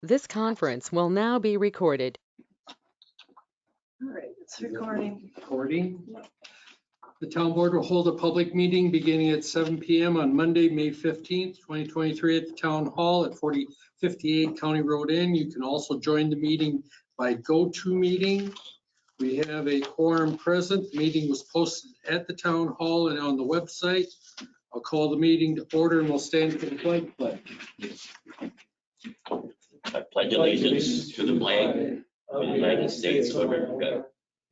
This conference will now be recorded. All right, it's recording. Recording. The town board will hold a public meeting beginning at 7 PM on Monday, May 15th, 2023 at the town hall at 4058 County Road Inn. You can also join the meeting by GoToMeeting. We have a quorum present. The meeting was posted at the town hall and on the website. I'll call the meeting to order and we'll stand for the flag pledge. I pledge allegiance to the flag of the United States of America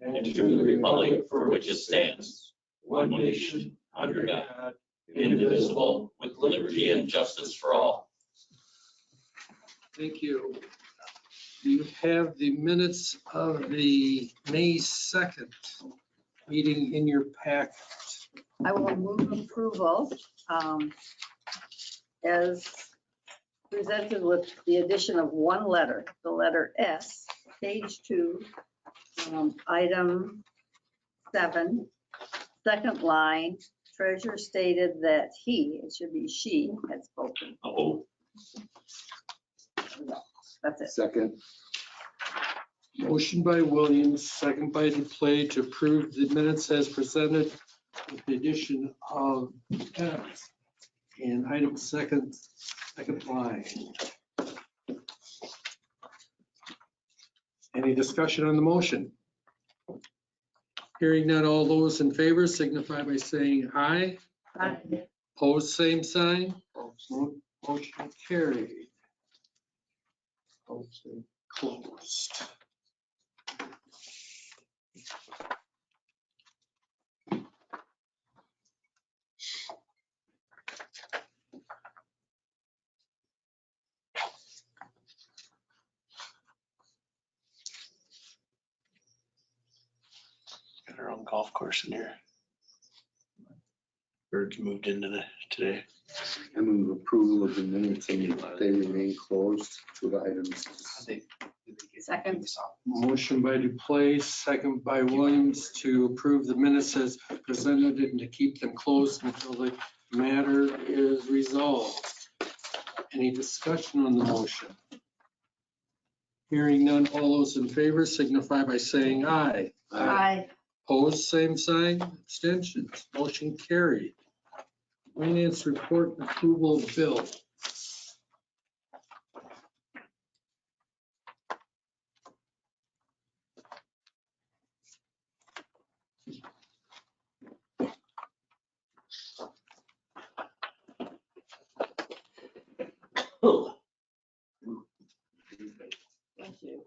and to the republic for which it stands, one nation, under God, indivisible, with liberty and justice for all. Thank you. You have the minutes of the May 2nd meeting in your packet. I will move approval as presented with the addition of one letter, the letter S, page 2, item 7, second line. Treasurer stated that he, it should be she, had spoken. Oh, That's it. Second. Motion by Williams, second by Duplay to approve the minutes as presented with the addition of S in item second line. Any discussion on the motion? Hearing none, all those in favor signify by saying aye. Aye. Opposed, same sign. Motion carried. Motion closed. Got our own golf course in here. Birds moved into today. I move approval of the minutes and they remain closed to the items. Second. Motion by Duplay, second by Williams to approve the minutes as presented and to keep them closed until the matter is resolved. Any discussion on the motion? Hearing none, all those in favor signify by saying aye. Aye. Opposed, same sign. Abstentions. Motion carried. Finance report and approval of bill. Thank you.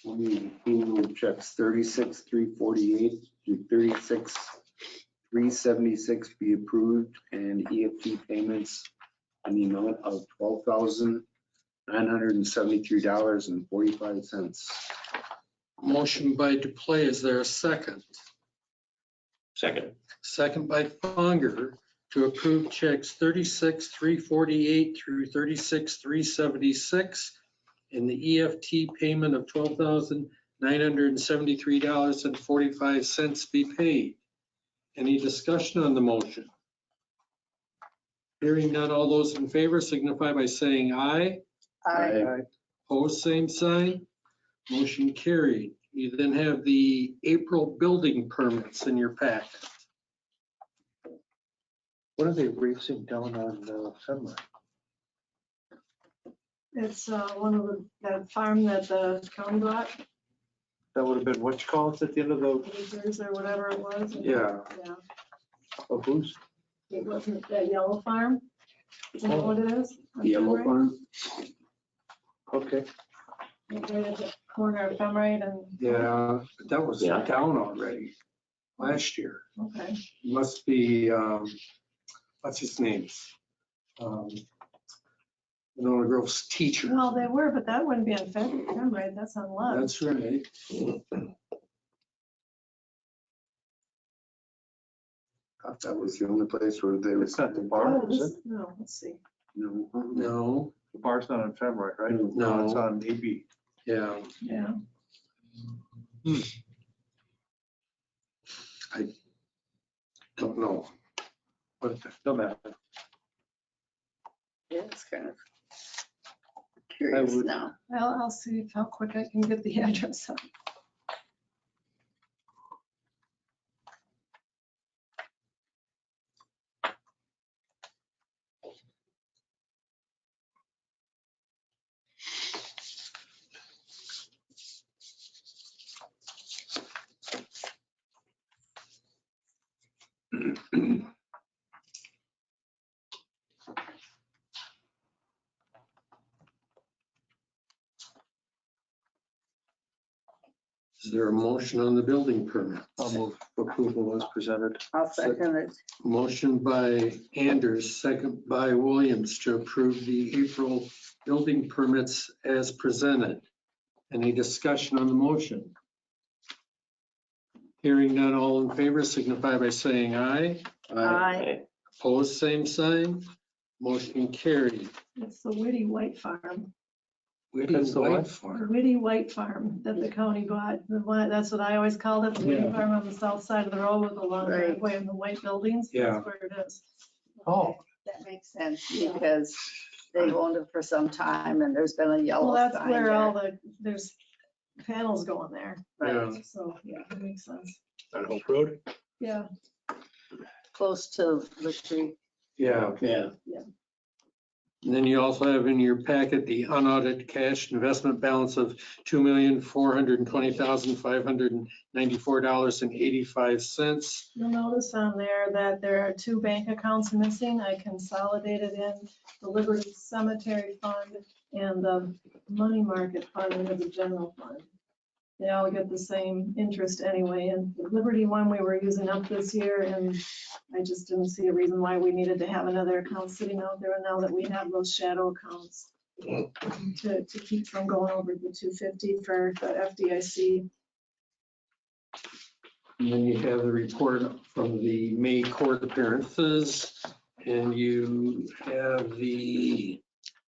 Approval of checks 36,348 through 36,376 be approved and EFT payments in the amount of $12,973.45. Motion by Duplay. Is there a second? second. Second by Funger to approve checks 36,348 through 36,376 and the EFT payment of $12,973.45 be paid. Any discussion on the motion? Hearing none, all those in favor signify by saying aye. Aye. Opposed, same sign. Motion carried. You then have the April building permits in your packet. What are they racing down on Fenway? It's one of that farm that the county bought, That would have been what you call it at the end of the, acres or whatever it was. Yeah. Yeah, of whose? it wasn't that yellow farm. Is that what it is? Yellow farm? Okay. Right at the corner of Femright and. Yeah, but that was Yeah. down already last year. Okay, Must be, what's his name? Winona Grove's teacher. Well, they were, but that wouldn't be on February, right? That's on Love. That's right. Thought that was the only place where they It's not the were. bar, Oh, is this- it? No, let's see. No. No, The bar's not on Femroy, right? No. It's on AB. yeah. Yeah. Don't know. But no matter. Yeah, it's kind of curious would- now. Well, I'll see how quick I can get the address up. Is there a motion on the building permit? I'll move approval as presented. I'll second it. Motion by Anders, second by Williams to approve the April building permits as presented. Any discussion on the motion? Hearing none, all in favor signify by saying aye. Aye. Opposed, same sign. Motion carried. It's the Whitty White Farm, Whitty That's the White what? the Farm. Whitty White Farm that the county bought. The one, that's what I always called it, the Whitty Yeah. Farm on the south side of the road with the long Right. driveway and the white buildings. Yeah. That's where it is. Oh, That makes sense because they've owned it for some time and there's been a Well, yellow that's sign where all there. there's panels going there. Right, So, yeah, that makes sense. on Hope Road? Yeah. close to the tree. Yeah. Yeah. And then you also have in your packet the unaudited cash investment balance of $2,420,594.85. You'll notice on there that there are 2 bank accounts missing. I consolidated in the Liberty Cemetery Fund and the Money Market Fund into the general fund. They all get the same interest anyway. And the Liberty one we were using up this year, and I just didn't see a reason why we needed to have another account sitting out there. And now that we have those shadow accounts to keep from going over the 250 for the FDIC. And then you have the report from the May court appearances, and you have the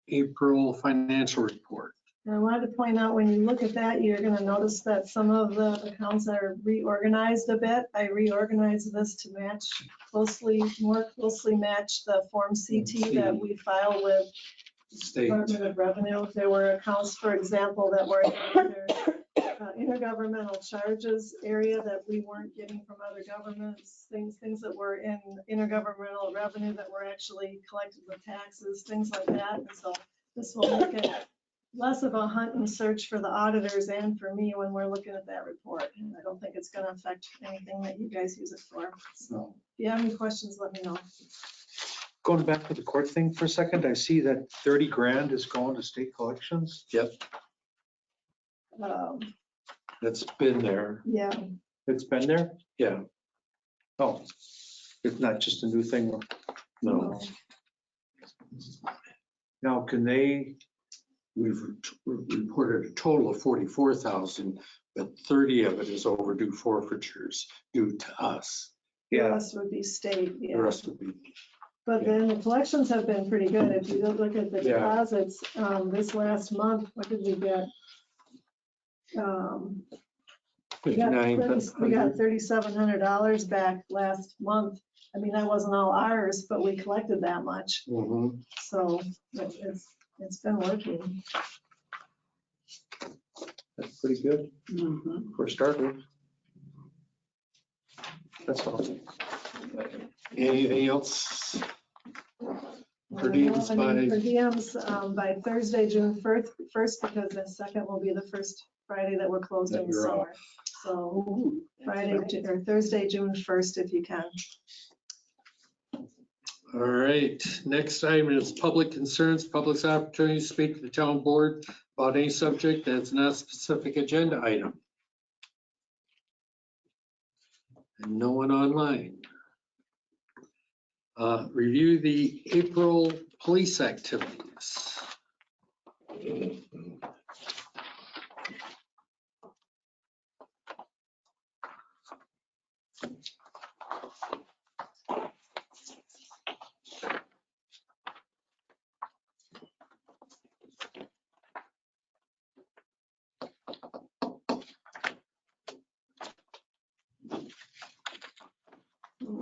April financial report. And I wanted to point out, when you look at that, you're gonna notice that some of the accounts are reorganized a bit. I reorganized this to match more closely match the Form CT that we file with State. Department of Revenue. There were accounts, for example, that were in their intergovernmental charges area that we weren't getting from other governments, things that were in intergovernmental revenue that were actually collected with taxes, things like that. And so this will make it less of a hunt and search for the auditors and for me when we're looking at that report. And I don't think it's gonna affect anything that you guys use it for. So if you have any questions, let me know. Going back to the court thing for a second, I see that 30 grand is going to state collections. Yep, Um, that's been there. Yeah, It's been there? Yeah, Oh, it's not just a new thing. no, Now, can they, we've reported a total of 44,000, but 30 of it is overdue forfeitures due to us. the yeah, rest would be state, The yeah. rest would be, But then the collections have been pretty good. If you look at the Yeah. deposits, this last month, what did we get? We got 59,000. $3,700 back last month. I mean, that wasn't all ours, but we collected that much. Mhm. So it's been working. that's pretty good Mhm. for starters. That's all. Anything else? Per diems I mean, by- per diems, by Thursday, June 1st, because the second will be the first Friday that we're closed That in the you're summer. So Friday or Thursday, June 1st, if you can. All right, next item is public concerns, public's opportunity to speak to the town board about any subject that's not a specific agenda item. And no one online. Review the April police activities.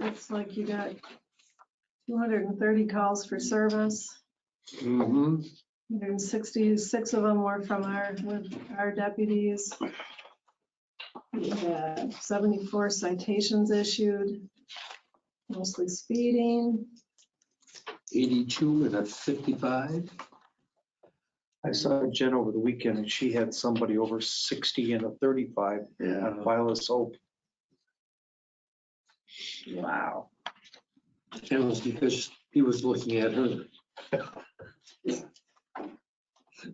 looks like you got 230 calls for service. Mhm. 166 of them were from with our deputies. We had 74 citations issued, mostly speeding. 82 and a 55. I saw Jen over the weekend and she had somebody over 60 and a 35 on file of soap. Wow. It was because he was looking at her.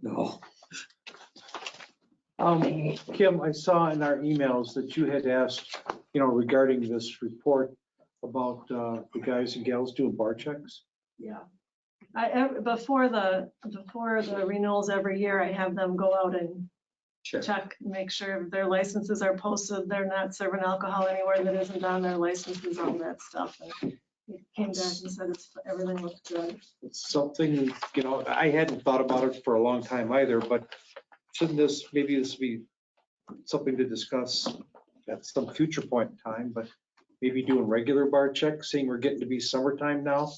No. Kim, I saw in our emails that you had asked, regarding this report about the guys and gals doing bar checks. Yeah. Before the renewals every year, I have them go out and check, make sure their licenses are posted, they're not serving alcohol anywhere that isn't on their licenses, all that stuff. And he came back and said everything looked good. It's something, I hadn't thought about it for a long time either, but shouldn't maybe this be something to discuss at some future point in time, but maybe doing regular bar checks, seeing we're getting to be summertime now.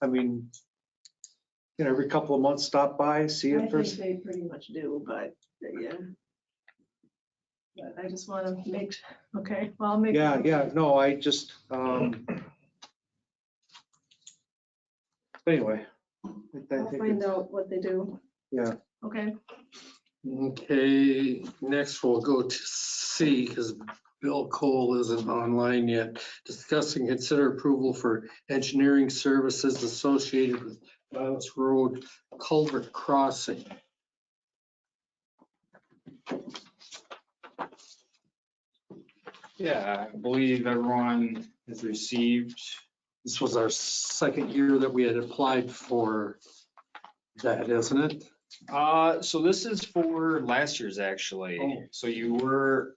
I mean, every couple of months stop by, see I if think there's, they pretty much do, but yeah. But I just want to okay, well, I'll make. no, I just, anyway. I I'll think find it's- out what they do. Yeah. Okay. Okay, next we'll go to C because Bill Cole isn't online yet. Discuss and consider approval for engineering services associated with Vilas Road culvert crossing. Yeah, I believe everyone has received. This was our second year that we had applied for that, isn't it? So this is for last year's actually. Oh. So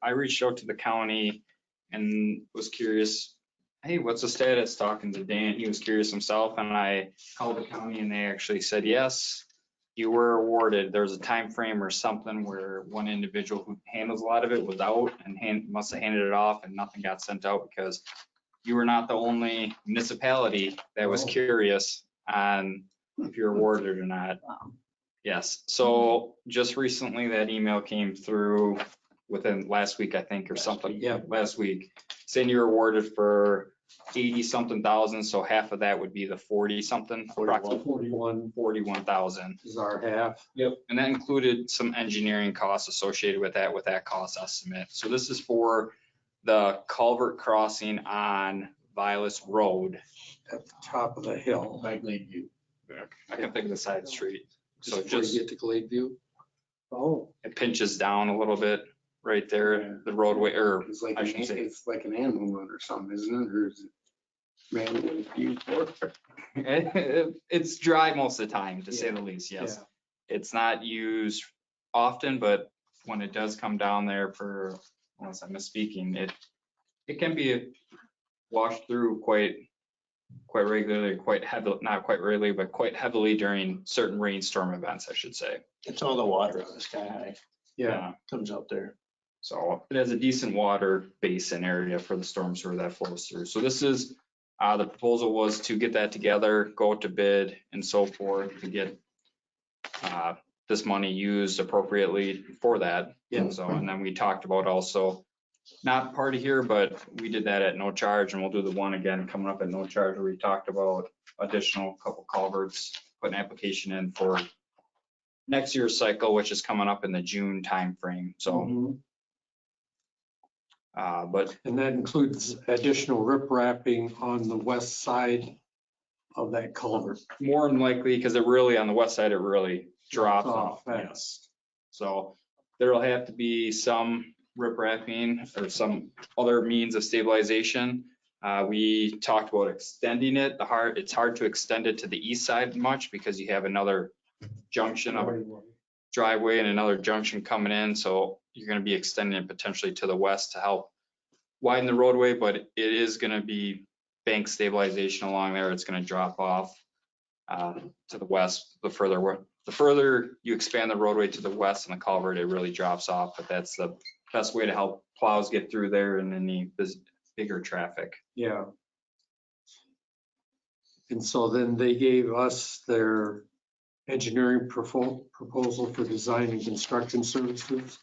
I reached out to the county and was curious, hey, what's the status? Talking to Dan, he was curious himself, and I called the county and they actually said, yes, you were awarded. There's a time frame or something where one individual who handles a lot of it was out and must have handed it off and nothing got sent out because you were not the only municipality that was curious on if you're awarded or not. Yes, so just recently that email came through within last week, I think, or something. Yeah. Last week, saying you're awarded for 80-something thousand, so half of that would be the 40-something, approximately 41,000. Is our half. Yep. And that included some engineering costs associated with that cost estimate. So this is for the culvert crossing on Vilas Road. At the top of the hill. By Gladeview. I can think of the side street. So Before you just, get to Gladeview. Oh. it pinches down a little bit right there, the roadway, or It's like, I should say, it's like an animal run or something, isn't it? Or is it manually used for? it's dry most of the time, to say the least, yes. It's not used often, but when it does come down there for, unless I'm misspeaking, it can be washed through quite regularly, not quite regularly, but quite heavily during certain rainstorm events, I should say. It's all the water on the sky high Yeah. comes up there. So it has a decent water basin area for the storm sewer that flows through. So this is, the proposal was to get that together, go out to bid and so forth to get this money used appropriately for that. Yeah. So, and then we talked about also, not part of here, but we did that at no charge, and we'll do the one again coming up at no charge, where we talked about additional couple culverts, put an application in for next year's cycle, which is coming up in the June timeframe. So, but And that includes additional rip wrapping on the west side of that culvert. more than likely, because it really, on the west side, it really drops off. Right. Yes. So there'll have to be some rip wrapping or some other means of stabilization. We talked about extending it. It's hard to extend it to the east side much because you have another junction of driveway and another junction coming in. So you're going to be extending it potentially to the west to help widen the roadway, but it is going to be bank stabilization along there. It's going to drop off to the west. The further you expand the roadway to the west and the culvert, it really drops off. But that's the best way to help plows get through there and any bigger traffic. Yeah. And so then they gave us their engineering proposal for design and construction services.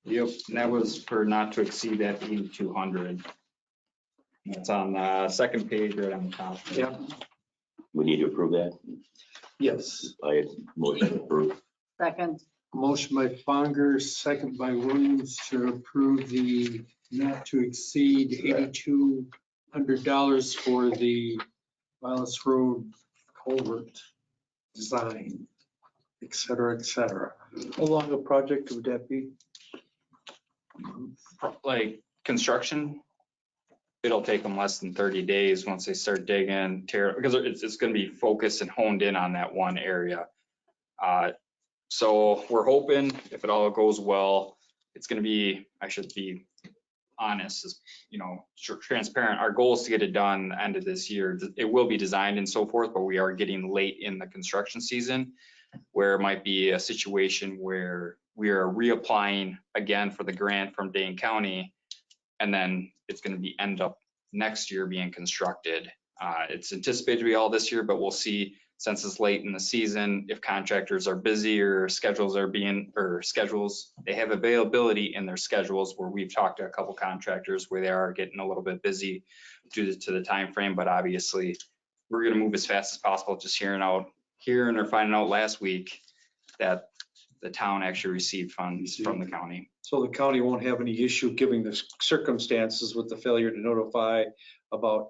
Yep, and that was for not to exceed that 8,200. It's on the second page right on the top. Yep. We need to approve that. Yes. I motion approved. Second, Motion by Fonger, second by Williams to approve the not to exceed $8,200 for the Vilas Road culvert design, et cetera, et cetera. How long a project would that be? Like construction, it'll take them less than 30 days once they start digging, because it's going to be focused and honed in on that one area. So we're hoping if it all goes well, it's going to be, I should be honest, transparent. Our goal is to get it done the end of this year. It will be designed and so forth, but we are getting late in the construction season where it might be a situation where we are reapplying again for the grant from Dane County, and then it's going to be end up next year being constructed. It's anticipated to be all this year, but we'll see since it's late in the season, if contractors are busy or schedules, they have availability in their schedules, where we've talked to a couple contractors where they are getting a little bit busy due to the time frame. But obviously we're going to move as fast as possible. Just hearing or finding out last week that the town actually received funds from the county. So the county won't have any issue giving the circumstances with the failure to notify about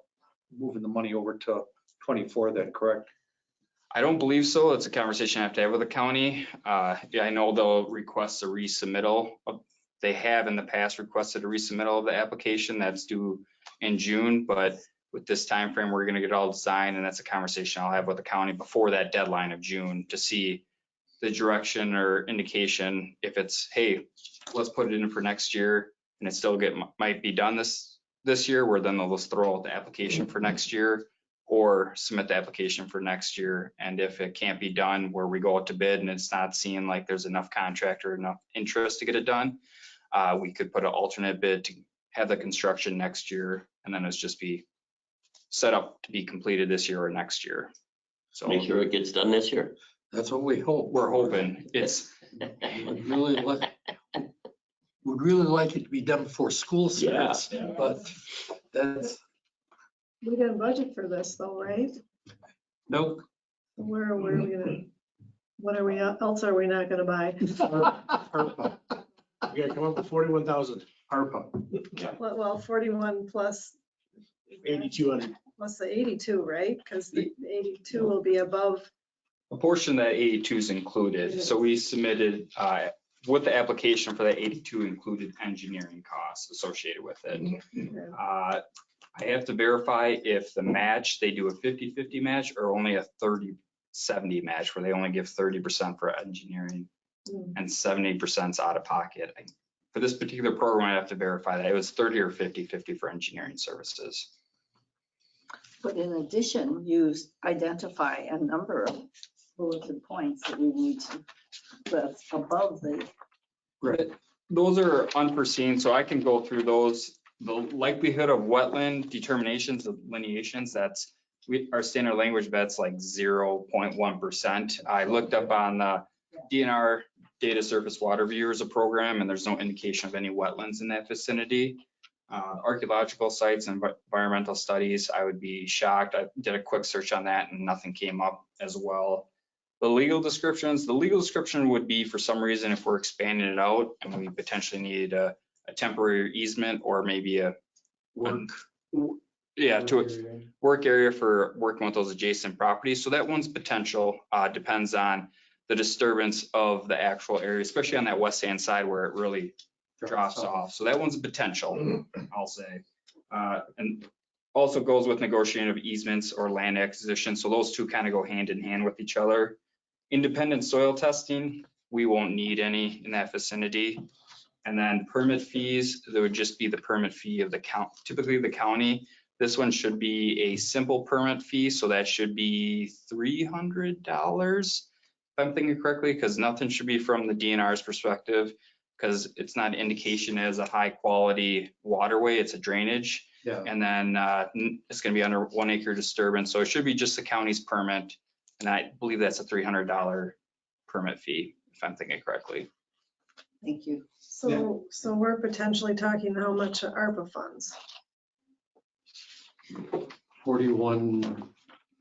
moving the money over to 24 then, correct? I don't believe so. It's a conversation I have to have with the county. I know they'll request a resubmittal. They have in the past requested a resubmittal of the application that's due in June, but with this time frame, we're going to get all designed, and that's a conversation I'll have with the county before that deadline of June to see the direction or indication if it's, hey, let's put it in for next year, and it still might be done this year, where then they'll just throw out the application for next year, or submit the application for next year. And if it can't be done, where we go out to bid and it's not seeing like there's enough contractor, enough interest to get it done, we could put an alternate bid to have the construction next year, and then it's just be set up to be completed this year or next year. So Make sure it gets done this year. That's what we hope. we're hoping. Would really like it to be done before school starts, but that's, We didn't budget for this though, right? nope. Where are we gonna, else are we not gonna buy? ARPA. You gotta come up with 41,000, ARPA. Well, 41 plus 8,200. plus the 82, right? Because the 82 will be above. A portion of that 82 is included. So we submitted, with the application for that 82 included engineering costs associated with it. I have to verify if the match, they do a 50-50 match or only a 30-70 match, where they only give 30% for engineering and 70% is out of pocket. For this particular program, I have to verify that it was 30 or 50-50 for engineering services. but in addition, you identify a number of bulleted points that we need to, that's above the. Right. Those are unforeseen, so I can go through those. The likelihood of wetland determinations, delineations, our standard language bet's like 0.1%. I looked up on the DNR Data Surface Water Viewer as a program, and there's no indication of any wetlands in that vicinity. Archaeological sites and environmental studies, I would be shocked. I did a quick search on that and nothing came up as well. The legal description would be, for some reason, if we're expanding it out and we potentially needed a temporary easement or maybe a work area for working with those adjacent properties. So that one's potential, depends on the disturbance of the actual area, especially on that west hand side where it really drops off. So that one's a potential, I'll say. And also goes with negotiating of easements or land acquisition. So those two kind of go hand in hand with each other. Independent soil testing, we won't need any in that vicinity. And then permit fees, there would just be the permit fee of the county, typically the county. This one should be a simple permit fee, so that should be $300, if I'm thinking correctly, because nothing should be from the DNR's perspective, because it's not an indication as a high quality waterway, it's a drainage. Yeah. And then it's going to be under 1 acre disturbance. So it should be just the county's permit. And I believe that's a $300 permit fee, if I'm thinking correctly. Thank you. So we're potentially talking how much ARPA funds? 41,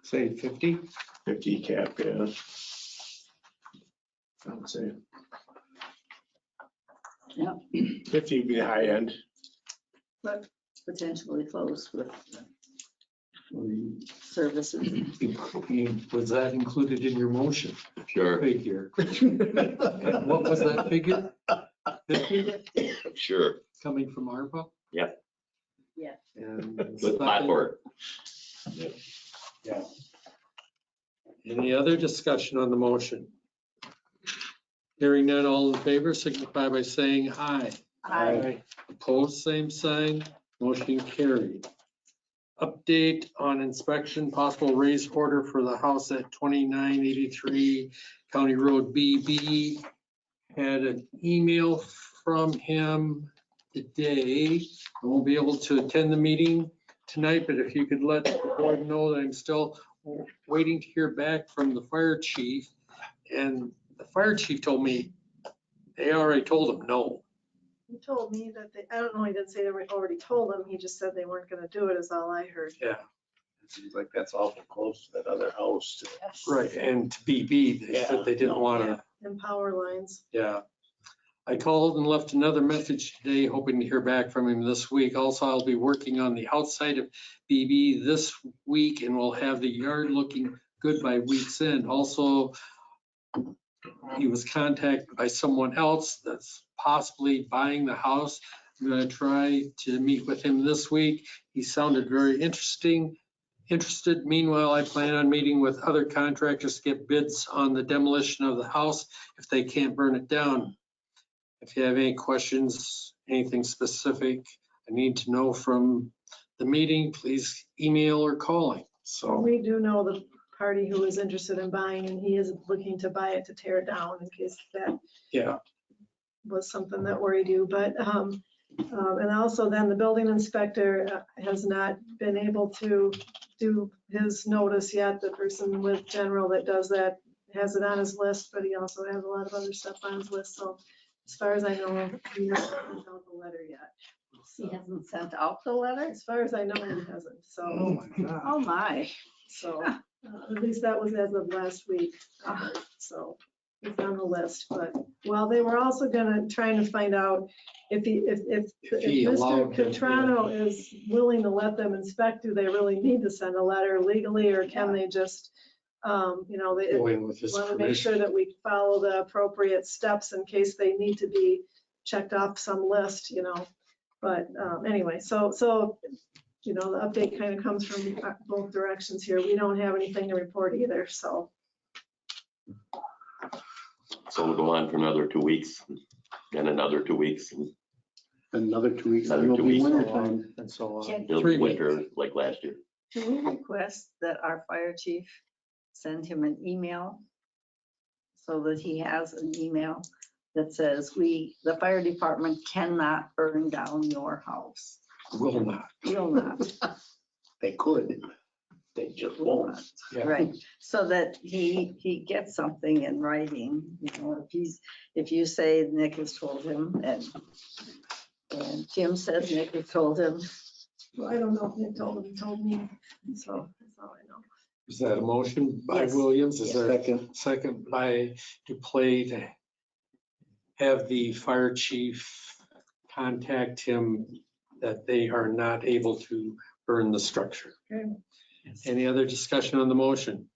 Say 50? 50 cap, yeah. I would say. Yeah. 50 would be the high end. But potentially close with services. was that included in your motion Sure, figure? What was that figure? 50 sure. coming from ARPA? Yeah. Yeah. And Good platform. Yeah. Any other discussion on the motion? Hearing none, all in favor signify by saying aye. Aye. Opposed, same sign, motion carried. Update on inspection, possible raise order for the house at 2983 County Road BB. Had an email from him today. I won't be able to attend the meeting tonight, but if you could let the board know that I'm still waiting to hear back from the fire chief. And the fire chief told me they already told him no. He told me that they, I don't know, he didn't say they already told him, he just said they weren't gonna do it, is all I heard. Yeah, It seems like that's awful close to that other house. right. And to BB, they said they didn't want to. And power lines. Yeah. I called and left another message today, hoping to hear back from him this week. Also, I'll be working on the outside of BB this week and we'll have the yard looking good by week's end. Also, he was contacted by someone else that's possibly buying the house. I'm going to try to meet with him this week. He sounded very interested. Meanwhile, I plan on meeting with other contractors to get bids on the demolition of the house if they can't burn it down. If you have any questions, anything specific I need to know from the meeting, please email or calling. So, We do know the party who is interested in buying, and he is looking to buy it to tear it down in case that yeah, was something that worried you. But, and also then the building inspector has not been able to do his notice yet. The person with General that does that has it on his list, but he also has a lot of other stuff on his list. So as far as I know, he hasn't sent out the letter yet. He hasn't sent out the letter? As far as I know, he hasn't. Oh So, my God. Oh, my. so at least that was as of last week. So it's on the list, but, well, they were also trying to find out if he Mr. allowed them, Catrano is willing to let them inspect, do they really need to send a letter legally, or can they just, they go in with his want to make sure permission. that we follow the appropriate steps in case they need to be checked off some list, But anyway, so the update kind of comes from both directions here. We don't have anything to report either, so. So we'll go on for another 2 weeks, then another 2 weeks, and Another 2 weeks. Another it'll 2 be weeks. winter time. And so on. Can it'll 3 be weeks. winter like last year. can we request that our fire chief send him an email so that he has an email that says, the fire department cannot burn down your house? Will not. Will not. They could, they just won't. Yeah. Right, so that he gets something in writing, if you say Nick has told him and Jim says Nick has told him, Well, I don't know if Nick told him, he told me, so that's all I know. Is that a motion by Yes. Williams? Is there a Second, second by Duplay to have the fire chief contact him that they are not able to burn the structure? Okay. Any other discussion on the motion?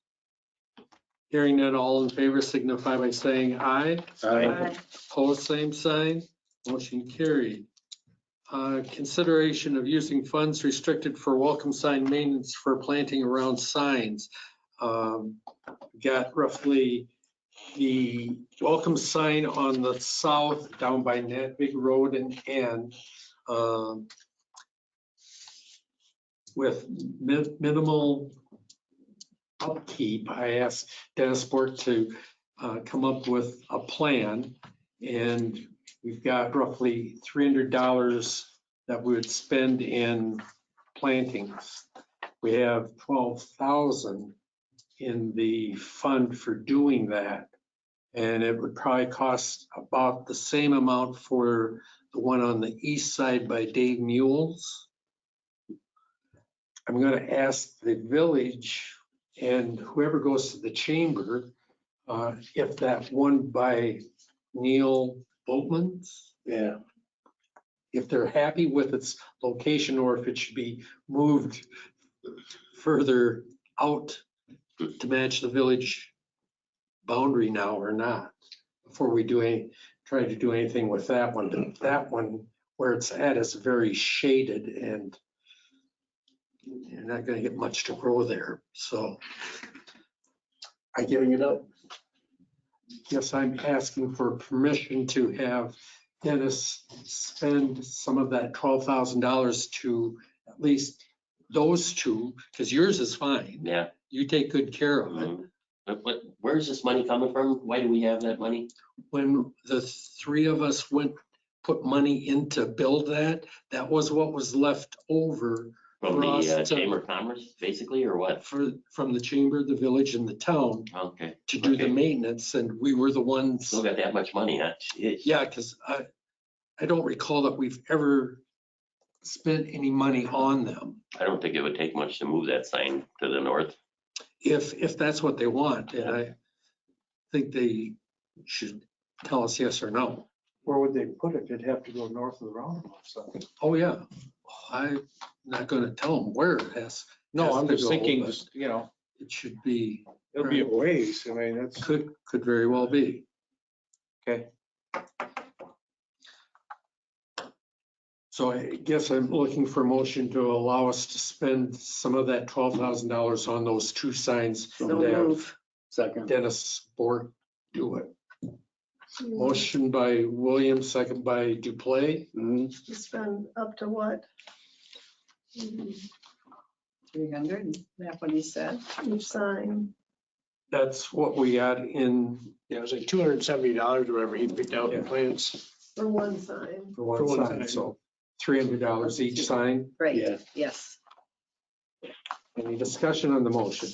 Hearing none, all in favor signify by saying aye. Aye. Opposed, same sign. Motion carried. Consideration of using funds restricted for welcome sign maintenance for planting around signs. Got roughly the welcome sign on the south down by Nat Big Road and with minimal upkeep. I asked Dennis Sport to come up with a plan, and we've got roughly $300 that we would spend in plantings. We have 12,000 in the fund for doing that. And it would probably cost about the same amount for the one on the east side by Dave Mules. I'm gonna ask the village and whoever goes to the chamber, if that one by Neil Boatman's, Yeah. if they're happy with its location or if it should be moved further out to match the village boundary now or not, before we try to do anything with that one. But that one, where it's at, is very shaded and you're not gonna get much to grow there, so. I Giving it up. guess I'm asking for permission to have Dennis spend some of that $12,000 to at least those two, because yours is fine. Yeah. You take good care of it. Mhm. But where's this money coming from? Why do we have that money? When the three of us put money in to build that, that was what was left over From For us the to- Chamber of Commerce, basically, or what? from the chamber, the village and the town Okay. to do the Okay. maintenance, and we were the ones. Still got that much money, huh? Jeez. Yeah, because I don't recall that we've ever spent any money on them. I don't think it would take much to move that sign to the north. If that's what they want, and I think they should tell us yes or no. Where would they put it? It'd have to go north of the roundabout. So. Oh, yeah. I'm not gonna tell them where it has. No, has I'm to just go, thinking, but just, you know, It should be, it'll be a ways. I mean, that's. could very well be. Okay. So I guess I'm looking for a motion to allow us to spend some of that $12,000 on those two signs. So and have move. Second. Dennis Bork do it. Motion by Williams, second by Duplay. Mhm. You spend up to what 300, is that what he said? each sign? That's what we got in Yeah, it was like $270 or whatever he picked out in plans. For one sign. for one For one sign, sign. so $300 each sign. Right, Yeah. yes. Any discussion on the motion?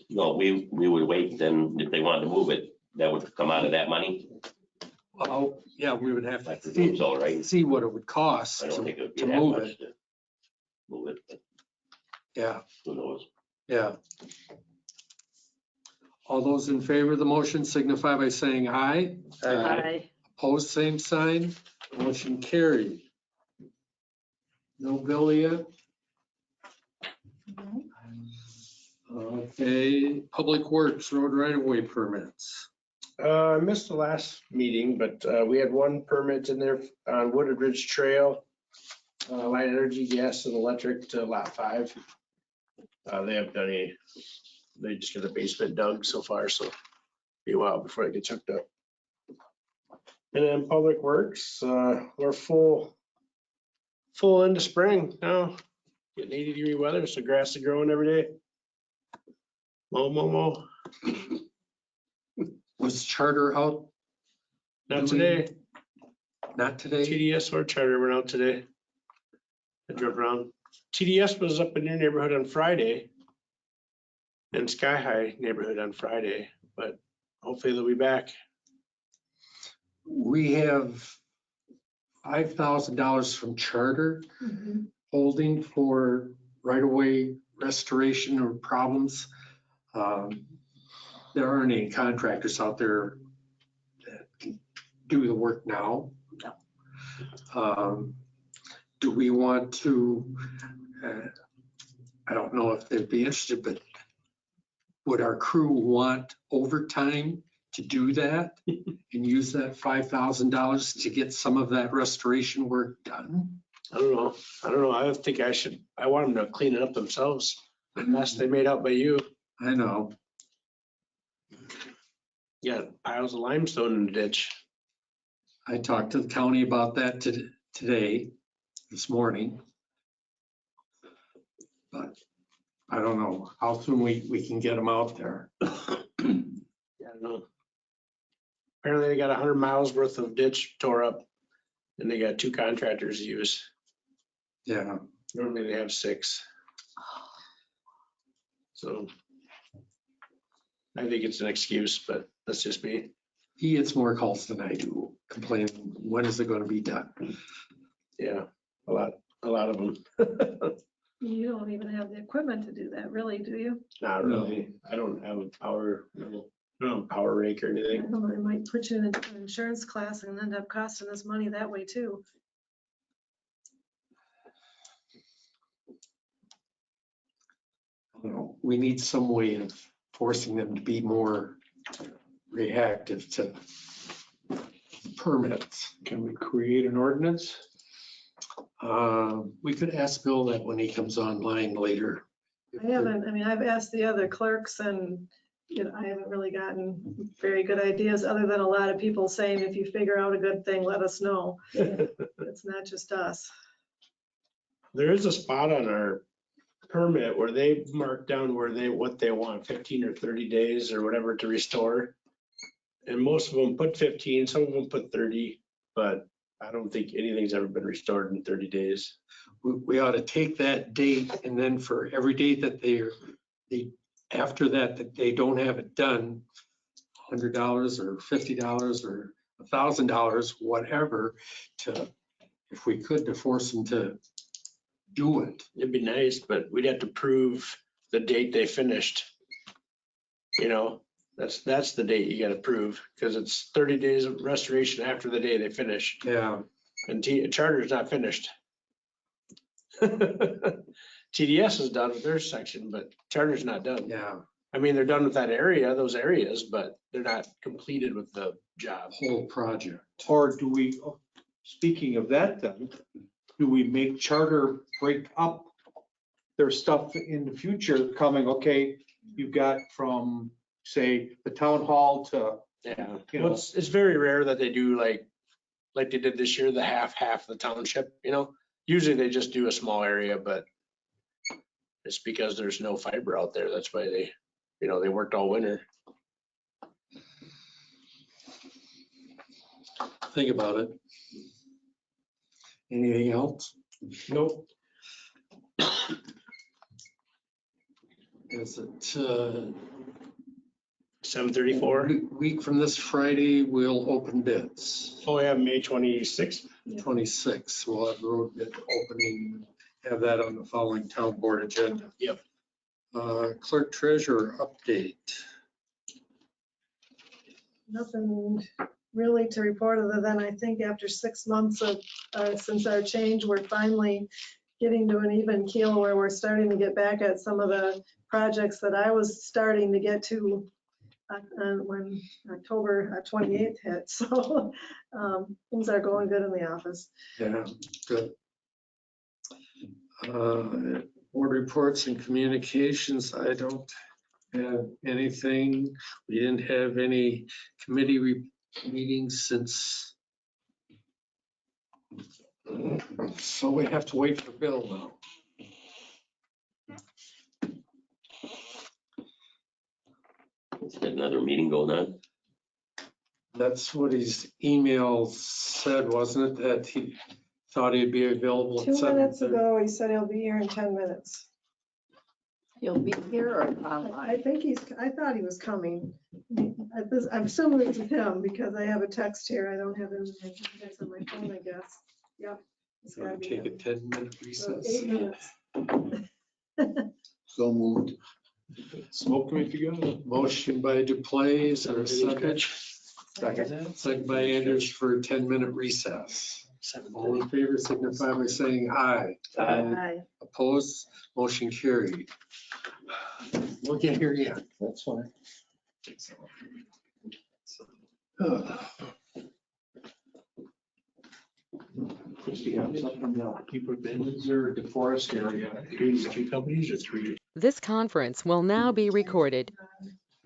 No, we would wait, then if they wanted to move it, that would come out of that money. Well, yeah, we would have I to presume so, right? see what it would cost I don't think it would be to that move much it. to move it, but Yeah, who knows? yeah. All those in favor of the motion signify by saying aye. Aye. Opposed, same sign. Motion carried. No bill yet? Okay, Public Works Road right-of-way permits. I missed the last meeting, but we had one permit in there on Wooded Ridge Trail. Light energy, gas and electric to lot 5. They haven't done any, they just got a basement dug so far, so be a while before it gets hooked up. And then Public Works, we're full into spring now. Getting 80-degree weather, so grass is growing every day. Mow. Was Charter out? Not today. Not today? TDS or Charter went out today. I drove around. TDS was up in your neighborhood on Friday. And Sky High neighborhood on Friday, but hopefully they'll be back. We have $5,000 from Charter holding for right-of-way restoration or problems. There aren't any contractors out there that can do the work now. Do we want to, I don't know if they'd be interested, but would our crew want overtime to do that and use that $5,000 to get some of that restoration work done? I don't know. I think I want them to clean it up themselves. The mess they made out by you. I know. You got piles of limestone in the ditch. I talked to the county about that today, this morning. But I don't know how soon we can get them out there. I don't know. Apparently they got 100 miles worth of ditch tore up and they got 2 contractors to use. Yeah, Normally they have 6. So I think it's an excuse, but that's just me. He gets more calls than I do complaining, when is it gonna be done? Yeah, a lot of them. You don't even have the equipment to do that, really, do you? Not really. I don't have a power, I don't have a power rake or I anything. don't know, it might put you in an insurance class and end up costing us money that way too. You know, we need some way of forcing them to be more reactive to permits. Can we create an ordinance? We could ask Bill that when he comes online later. I haven't, I mean, I've asked the other clerks and, you know, I haven't really gotten very good ideas, other than a lot of people saying, if you figure out a good thing, let us know. It's not just us. There is a spot on our permit where they mark down what they want, 15 or 30 days or whatever to restore. And most of them put 15, some of them put 30, but I don't think anything's ever been restored in 30 days. We ought to take that date and then for every date that after that they don't have it done, $100 or $50 or $1,000, whatever, if we could, to force them to do it. It'd be nice, but we'd have to prove the date they finished. You know, that's the date you gotta prove, because it's 30 days of restoration after the day they finish. Yeah. And Charter's not finished. TDS is done with their section, but Charter's not done. Yeah, I mean, they're done with that area, those areas, but they're not completed with the job. whole project. Or do we, speaking of that then, do we make Charter break up their stuff in the future coming, okay, you've got from, say, the town hall to, Yeah, You well, know. it's very rare that they do like they did this year, the half of the township, you know? Usually they just do a small area, but it's because there's no fiber out there. That's why they, you know, they worked all winter. Think about it. Anything else? Nope. Is it 7:34. week from this Friday, we'll open bids. Oh, yeah, May 26th. 26, we'll have road bid opening, have that on the following town board agenda. Yep. Clerk treasurer update. Nothing really to report, other than I think after 6 months of, since our change, we're finally getting to an even keel where we're starting to get back at some of the projects that I was starting to get to when October 28th hit. So things are going good in the office. Yeah, good. Board reports and communications, I don't have anything. We didn't have any committee meetings since. So we have to wait for Bill now. Is there another meeting going on? That's what his email said, wasn't it? That he thought he'd be available at 2 minutes 7:30. ago, he said he'll be here in 10 minutes. He'll be here or I online? think I thought he was coming. I'm assuming it's him because I have a text here. I don't have him text on my phone, I guess. Yep. It's gotta be Take a him. 10-minute So recess. 8 minutes. So moved. smoke me if you got it. Motion by Duplays and a second. Second by Andrews for a 10-minute recess. All in favor signify by saying aye. Aye. Opposed, motion carried. We'll get here yet. That's fine. Christie, have something to keep it in the DeForest area. Between the two companies or 3? This conference will now be recorded.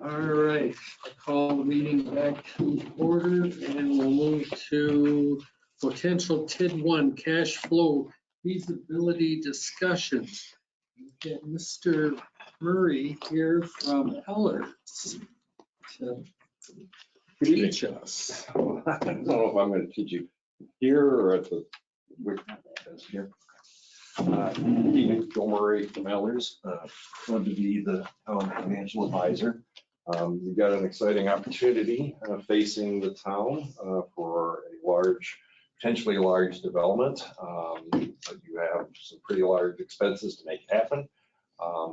All right, I'll call the meeting back to order and we'll move to potential TID 1 cash flow feasibility discussions. We've got Mr. Murray here from Ellers to teach us. I don't know if I'm going to teach you here or at the. Here. Joe Murray from Elders, going to be the town financial advisor. We've got an exciting opportunity facing the town for a large, potentially large development. But you have some pretty large expenses to make happen.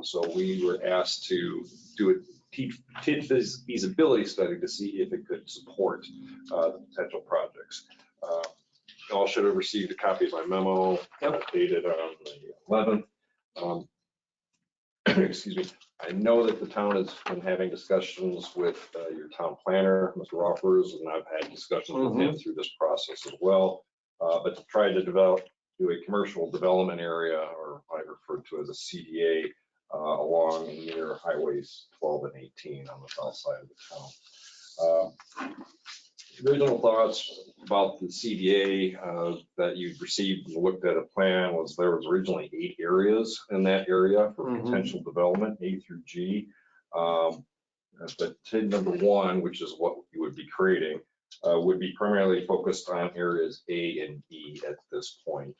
So we were asked to do a TID feasibility study to see if it could support the potential projects. You all should have received a copy of my memo dated on the 11th. Excuse me. I know that the town has been having discussions with your town planner, Mr. Roffers, and I've had discussions with him through this process as well. But to try to do a commercial development area, or I refer to as a CDA, along near highways 12 and 18 on the south side of the town. Original thoughts about the CDA that you'd received and looked at a plan was there was originally 8 areas in that area for potential development, A through G. But TID number 1, which is what you would be creating, would be primarily focused on areas A and B at this point.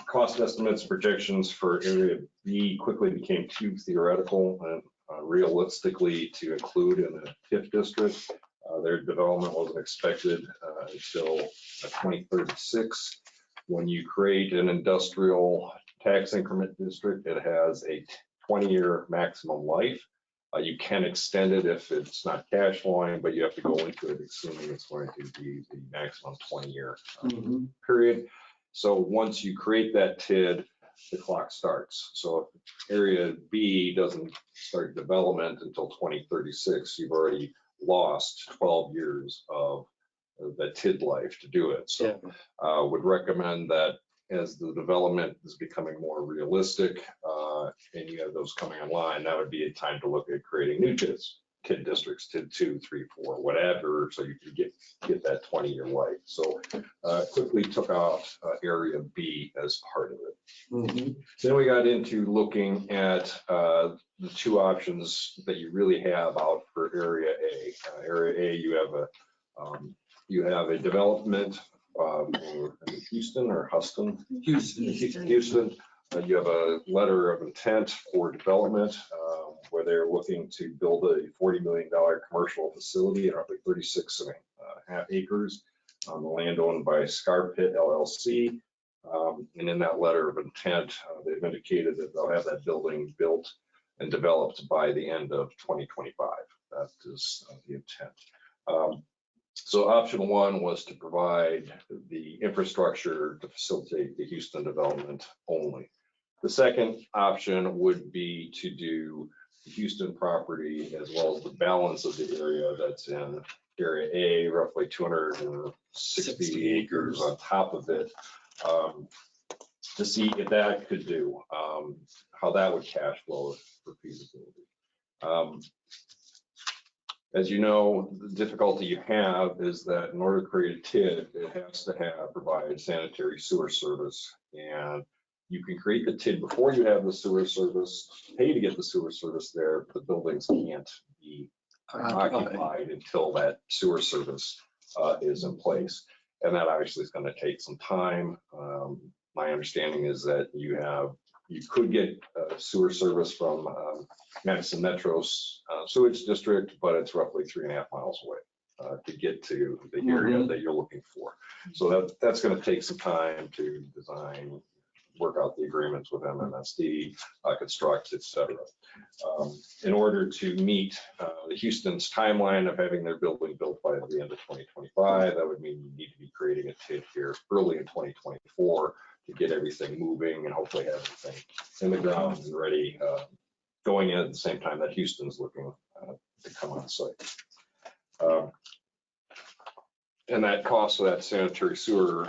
Cost estimates, projections for area B quickly became too theoretical and realistically to include in the TIF district. Their development wasn't expected until 2036. When you create an industrial tax increment district, it has a 20-year maximum life. You can extend it if it's not cash flowing, but you have to go into it assuming it's going to be the maximum 20-year period. So once you create that TID, the clock starts. So if area B doesn't start development until 2036, you've already lost 12 years of the TID life to do it. So would recommend that as the development is becoming more realistic and you have those coming online, that would be a time to look at creating new TID districts, TID 2, 3, 4, whatever, so you can get that 20-year life. So quickly took off area B as part of it. Then we got into looking at the 2 options that you really have out for area A. Area A, you have a development in Houston or Huston? Houston. You have a letter of intent for development where they're looking to build a $40 million commercial facility at roughly 36.5 acres on the land owned by Scar Pit LLC. And in that letter of intent, they've indicated that they'll have that building built and developed by the end of 2025. That is the intent. So option 1 was to provide the infrastructure to facilitate the Houston development only. The second option would be to do the Houston property as well as the balance of the area that's in area A, roughly 260 acres on top of it, to see if that could do, how that would cash flow for feasibility. As you know, the difficulty you have is that in order to create a TID, it has to provide sanitary sewer service. And you can create the TID before you have the sewer service, pay to get the sewer service there, but the buildings can't be occupied until that sewer service is in place. And that obviously is going to take some time. My understanding is that you could get sewer service from Madison Metro's sewage district, but it's roughly 3.5 miles away to get to the area that you're looking for. So that's going to take some time to design, work out the agreements with MMSD, construct, et cetera. In order to meet the Houston's timeline of having their building built by the end of 2025, that would mean you need to be creating a TID here early in 2024 to get everything moving and hopefully have everything in the ground and ready, going in at the same time that Houston's looking to come on site. And that cost of that sanitary sewer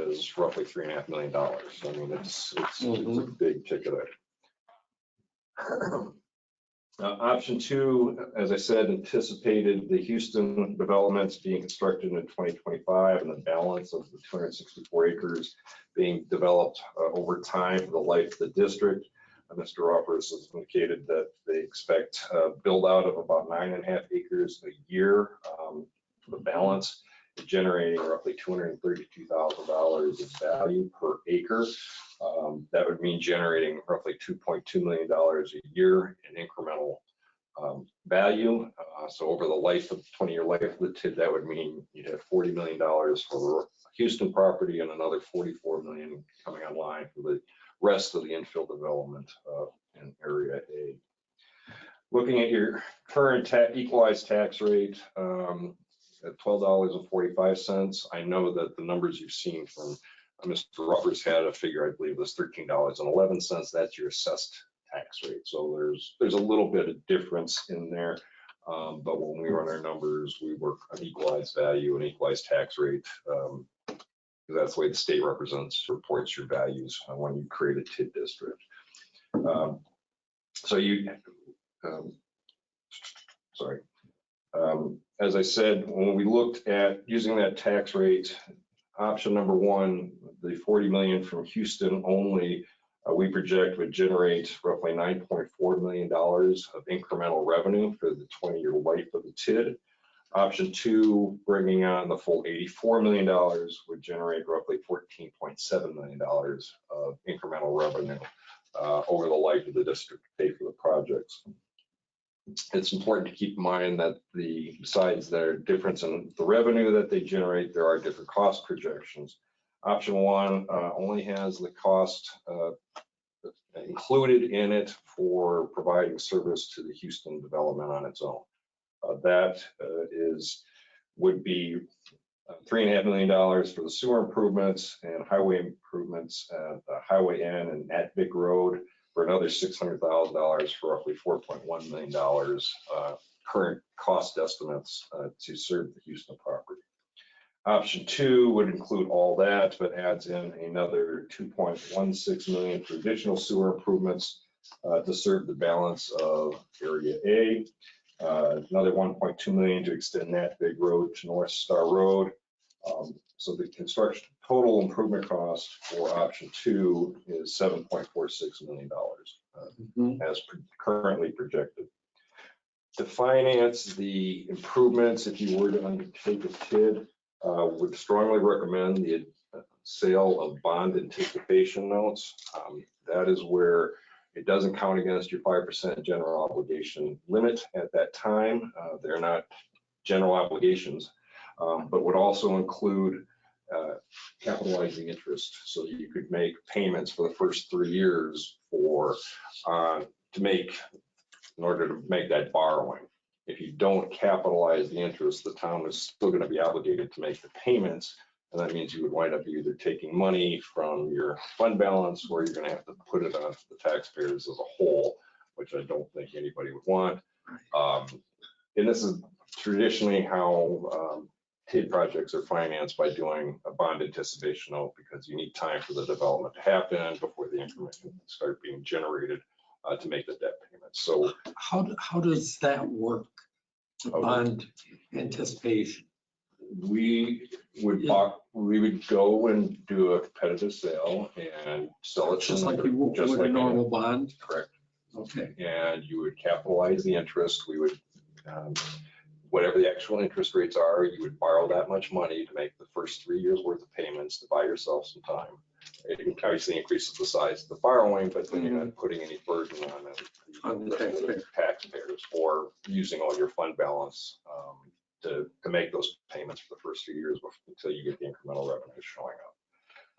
is roughly $3.5 million. I mean, it's a big ticket item. Option 2, as I said, anticipated the Houston developments being constructed in 2025 and the balance of the 264 acres being developed over time for the life of the district. Mr. Roffers has indicated that they expect build out of about 9.5 acres a year for the balance, generating roughly $232,000 of value per acre. That would mean generating roughly $2.2 million a year in incremental value. So over the life of 20-year life of the TID, that would mean you'd have $40 million for Houston property and another $44 million coming online for the rest of the infill development in Area A. Looking at your current equalized tax rate at $12.45, I know that the numbers you've seen from Mr. Ruffers had a figure, I believe was $13.11. That's your assessed tax rate. So there's a little bit of difference in there. But when we run our numbers, we work on equalized value and equalized tax rate. That's the way the state reports your values when you create a TID district. As I said, when we looked at using that tax rate, option number one, the 40 million from Houston only, we project would generate roughly $9.4 million of incremental revenue for the 20-year life of the TID. Option two, bringing on the full $84 million would generate roughly $14.7 million of incremental revenue over the life of the district to pay for the projects. It's important to keep in mind that besides their difference in the revenue that they generate, there are different cost projections. Option one only has the cost included in it for providing service to the Houston development on its own. That would be $3.5 million for the sewer improvements and highway improvements at Highway N and at Vic Road, for another $600,000 for roughly $4.1 million current cost estimates to serve the Houston property. Option two would include all that, but adds in another $2.16 million for additional sewer improvements to serve the balance of Area A. Another $1.2 million to extend that Big Road to North Star Road. So the construction total improvement cost for option two is $7.46 million as currently projected. To finance the improvements, if you were to undertake a TID, would strongly recommend the sale of bond anticipation notes. That is where it doesn't count against your 5% general obligation limit at that time. They're not general obligations, but would also include capitalizing interest, so that you could make payments for the first 3 years in order to make that borrowing. If you don't capitalize the interest, the town is still going to be obligated to make the payments, and that means you would wind up either taking money from your fund balance, or you're going to have to put it on the taxpayers as a whole, which I don't think anybody would want. And this is traditionally how TID projects are financed, by doing a bond anticipation note, because you need time for the development to happen before the increment can start being generated to make the debt payments. So how does that work? The bond anticipation? We would go and do a competitive sale and sell it Just like you would a normal bond? Correct. Okay. And you would capitalize the interest. We would, whatever the actual interest rates are, you would borrow that much money to make the first 3 years worth of payments to buy yourself some time. It obviously increases the size of the borrowing, but then you're not putting any burden on the taxpayers, or using all your fund balance to make those payments for the first few years until you get the incremental revenue showing up.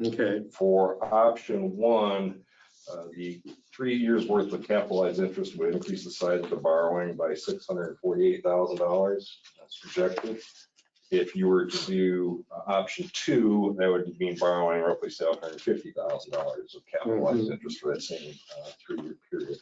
Okay. For option one, the 3 years worth of capitalized interest would increase the size of the borrowing by $648,000. That's projected. If you were to do option two, that would mean borrowing roughly $750,000 of capitalized interest for that same 3-year period.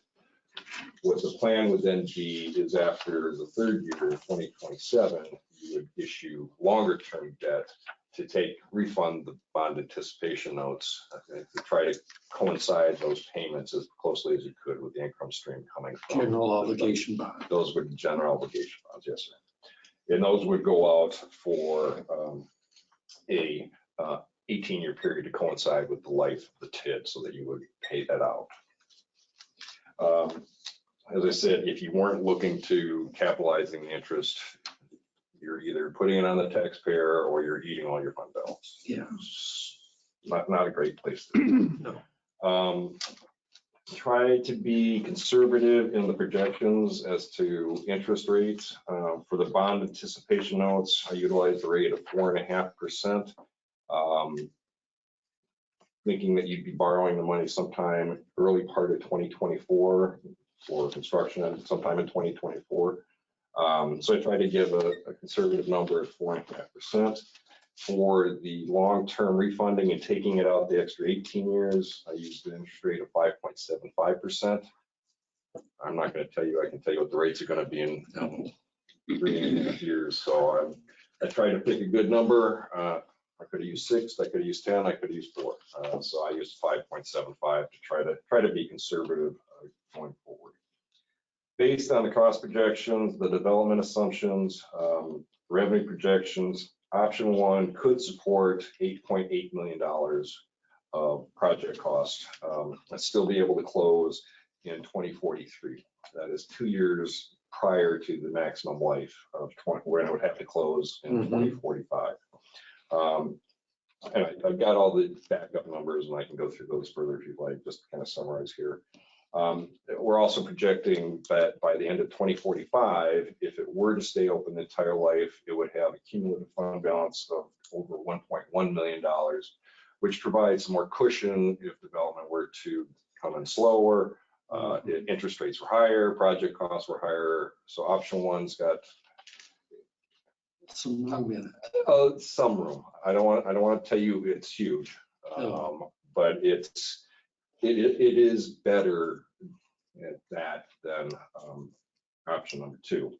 What the plan would then be is, after the third year, 2027, you would issue longer term debt to refund the bond anticipation notes, to try to coincide those payments as closely as you could with the income stream coming from general obligation bond. Those would be general obligation bonds, yes, sir. And those would go out for a 18-year period to coincide with the life of the TID, so that you would pay that out. As I said, if you weren't looking to capitalizing the interest, you're either putting it on the taxpayer or you're eating all your fund balance. Yeah. Not a great place to be. No. Try to be conservative in the projections as to interest rates. For the bond anticipation notes, I utilized a rate of 4.5%. Thinking that you'd be borrowing the money sometime early part of 2024 for construction and sometime in 2024. So I try to give a conservative number of 4.5%. For the long-term refunding and taking it out the extra 18 years, I used an interest rate of 5.75%. I'm not going to tell you, I can tell you what the rates are going to be in 3.5 years. So I tried to pick a good number. I could have used 6, I could have used 10, I could have used 4. So I used 5.75 to try to be conservative going forward. Based on the cost projections, the development assumptions, revenue projections, option 1 could support $8.8 million of project cost and still be able to close in 2043. That is 2 years prior to the maximum life of when it would have to close in 2045. And I've got all the backup numbers and I can go through those further if you'd like, just to kind of summarize here. We're also projecting that by the end of 2045, if it were to stay open the entire life, it would have a cumulative fund balance of over $1.1 million, which provides more cushion if development were to come in slower, interest rates were higher, project costs were higher. So option 1's got some room in it. some room. I don't want to tell you it's huge, but it is better at that than option number 2.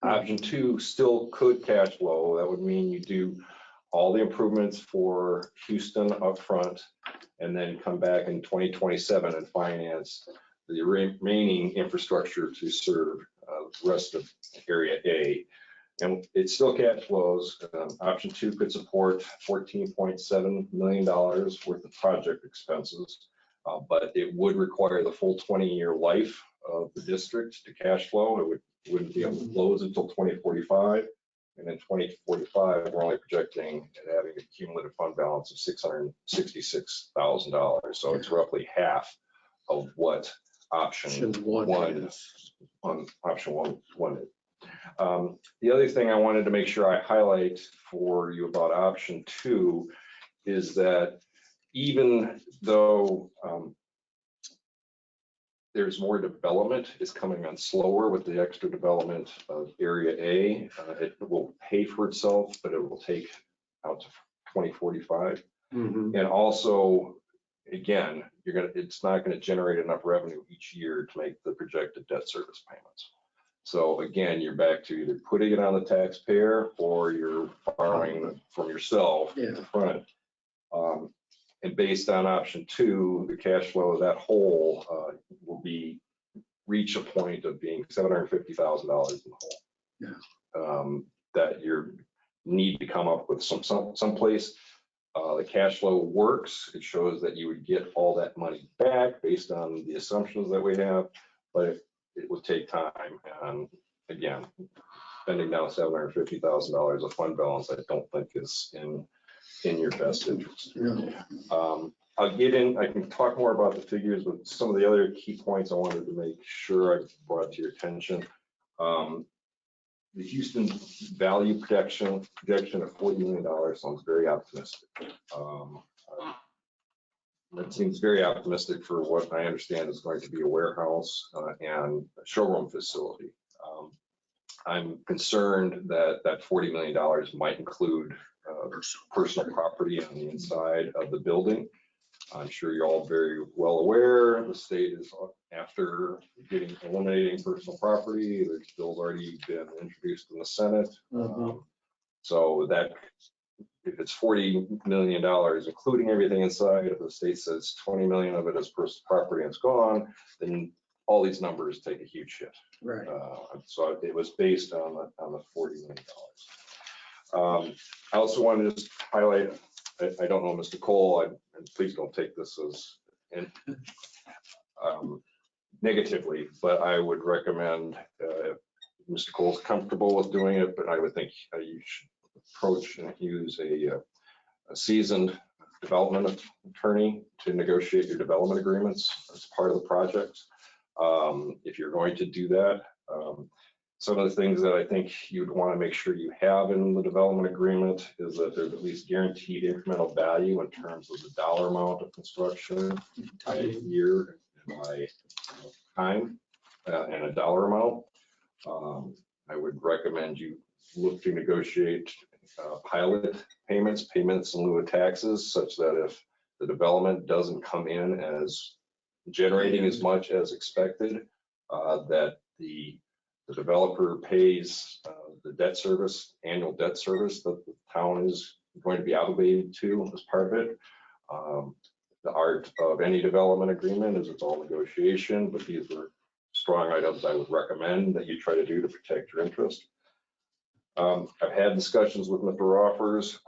Option 2 still could cash flow. That would mean you do all the improvements for Houston up front and then come back in 2027 and finance the remaining infrastructure to serve the rest of Area A. And it still cash flows. Option 2 could support $14.7 million worth of project expenses, but it would require the full 20-year life of the district to cash flow. It wouldn't be able to close until 2045. And in 2045, we're only projecting having a cumulative fund balance of $666,000. So it's roughly half of what option one is. The other thing I wanted to make sure I highlight for you about option 2 is that even though there's more development, is coming on slower with the extra development of Area A, it will pay for itself, but it will take out to 2045. And also, again, it's not going to generate enough revenue each year to make the projected debt service payments. So again, you're back to either putting it on the taxpayer or you're borrowing from yourself in the front. And based on option 2, the cash flow of that whole will reach a point of being $750,000 in the hole. That you need to come up with someplace. The cash flow works. It shows that you would get all that money back based on the assumptions that we have, but it would take time. And again, spending down $750,000 of fund balance, I don't think is in your best interest. I can talk more about the figures, but some of the other key points I wanted to make sure I brought to your attention. The Houston value projection of $40 million sounds very optimistic. That seems very optimistic for what I understand is going to be a warehouse and a showroom facility. I'm concerned that that $40 million might include personal property on the inside of the building. I'm sure you're all very well aware the state is after eliminating personal property. There's bill's already been introduced in the Senate. So that if it's $40 million, including everything inside, if the state says 20 million of it is personal property and it's gone, then all these numbers take a huge hit. Right. So it was based on the $40 million. I also wanted to just highlight, I don't know, Mr. Cole, and please don't take this as negatively, but I would recommend, Mr. Cole's comfortable with doing it, but I would think you should approach and use a seasoned development attorney to negotiate your development agreements as part of the project. If you're going to do that, some of the things that I think you'd want to make sure you have in the development agreement is that there's at least guaranteed incremental value in terms of the dollar amount of construction by year and by time and a dollar amount. I would recommend you look to negotiate pilot payments in lieu of taxes, such that if the development doesn't come in as generating as much as expected, that the developer pays the debt service, annual debt service that the town is going to be obligated to as part of it. The art of any development agreement is it's all negotiation, but these are strong items I would recommend that you try to do to protect your interest. I've had discussions with Mr. Roffers.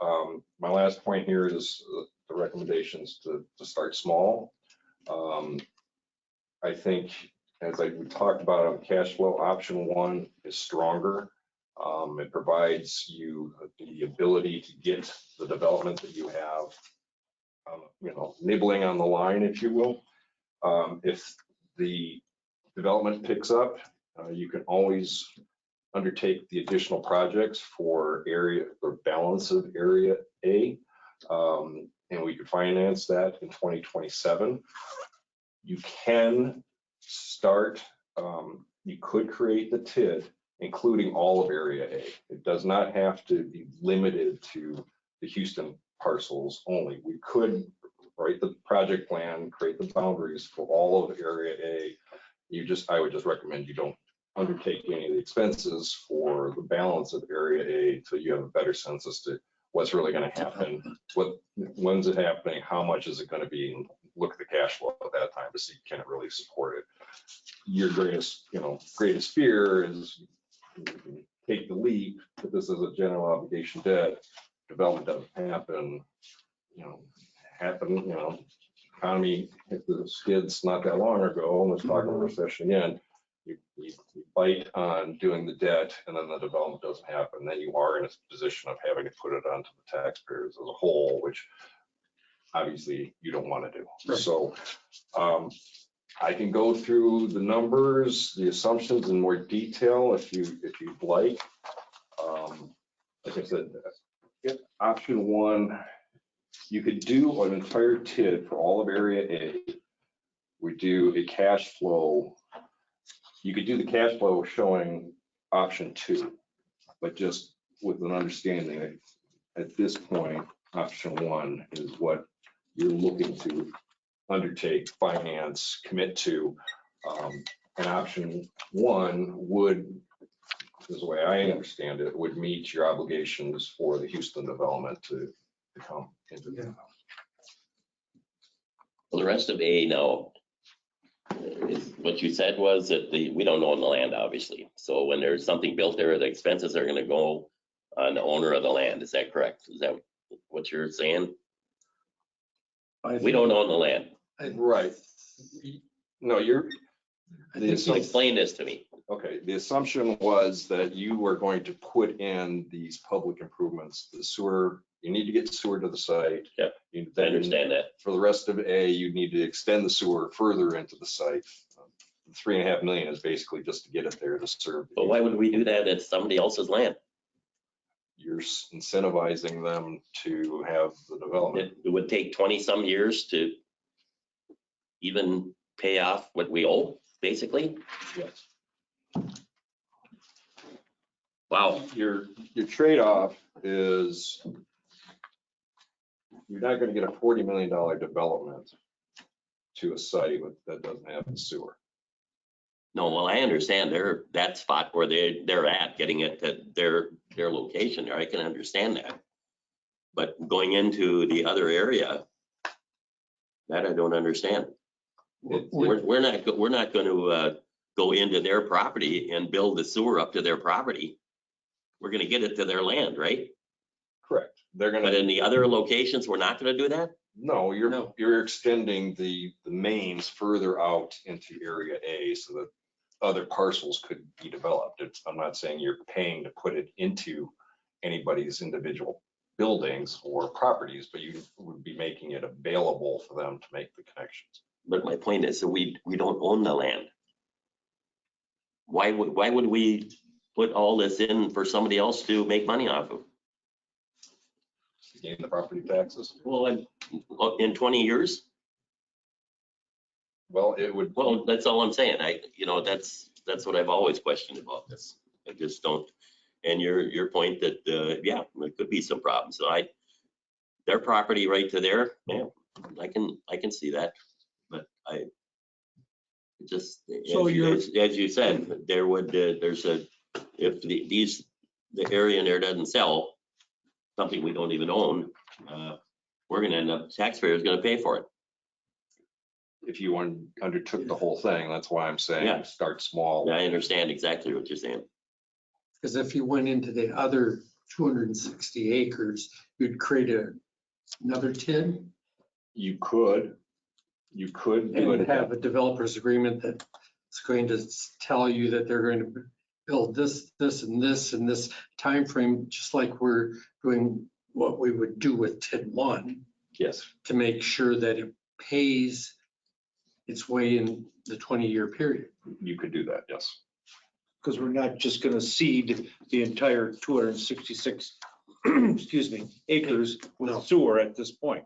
My last point here is the recommendations to start small. I think, as we talked about on cash flow, option one is stronger. It provides you the ability to get the development that you have, nibbling on the line, if you will. If the development picks up, you can always undertake the additional projects for balance of area A, and we could finance that in 2027. You can start, you could create the TID, including all of area A. It does not have to be limited to the Houston parcels only. We could write the project plan, create the boundaries for all of area A. I would just recommend you don't undertake any of the expenses for the balance of area A so you have a better sense as to what's really going to happen, when's it happening, how much is it going to be, and look at the cash flow at that time to see can it really support it. Your greatest fear is you take the leap, but this is a general obligation debt, development doesn't happen, economy hit the skids not that long ago, and let's talk about recession again. You bite on doing the debt, and then the development doesn't happen. Then you are in a position of having to put it onto the taxpayers as a whole, which obviously you don't want to do. Right. So I can go through the numbers, the assumptions in more detail if you'd like. Like I said, option one, you could do an entire TID for all of area A. We do a cash flow. You could do the cash flow showing option two, but just with an understanding that at this point, option one is what you're looking to undertake, finance, commit to. And option one would, is the way I understand it, would meet your obligations for the Houston development to come into the house. Well, the rest of A now, what you said was that we don't own the land, obviously. So when there's something built there, the expenses are going to go on the owner of the land. Is that correct? Is that what you're saying? We don't own the land. Right. No, Explain this to me. Okay, the assumption was that you were going to put in these public improvements, the sewer. You need to get sewer to the site. Yep, I understand that. For the rest of A, you need to extend the sewer further into the site. 3.5 million is basically just to get it there to serve. But why would we do that at somebody else's land? You're incentivizing them to have the development. It would take 20 some years to even pay off what we owe, basically. Yes. Wow. Your trade-off is you're not going to get a $40 million development to a site that doesn't have the sewer. No, well, I understand that spot where they're at, getting it to their location there. I can understand that. But going into the other area, that I don't understand. We're not going to go into their property and build the sewer up to their property. We're going to get it to their land, right? Correct. They're going to. But in the other locations, we're not going to do that? No, you're extending the mains further out into area A so that other parcels could be developed. I'm not saying you're paying to put it into anybody's individual buildings or properties, but you would be making it available for them to make the connections. But my point is that we don't own the land. Why would we put all this in for somebody else to make money off of? Gain the property taxes. Well, in 20 years? Well, it would. Well, that's all I'm saying. That's what I've always questioned about this. I just don't. And your point that, yeah, there could be some problems. So their property right to there, yeah, I can see that. But as you said, if the area in there doesn't sell, something we don't even own, we're gonna end up, taxpayers gonna pay for it. If you undertook the whole thing, that's why I'm saying Yeah. start small. Yeah, I understand exactly what you're saying. Because if you went into the other 260 acres, you'd create another TID. You could do And it. have a developer's agreement that's going to tell you that they're going to build this, and this timeframe, just like we're doing what we would do with TID 1 Yes. to make sure that it pays its way in the 20-year period. You could do that, yes. Because we're not just gonna seed the entire 266, excuse me, acres with sewer at this point.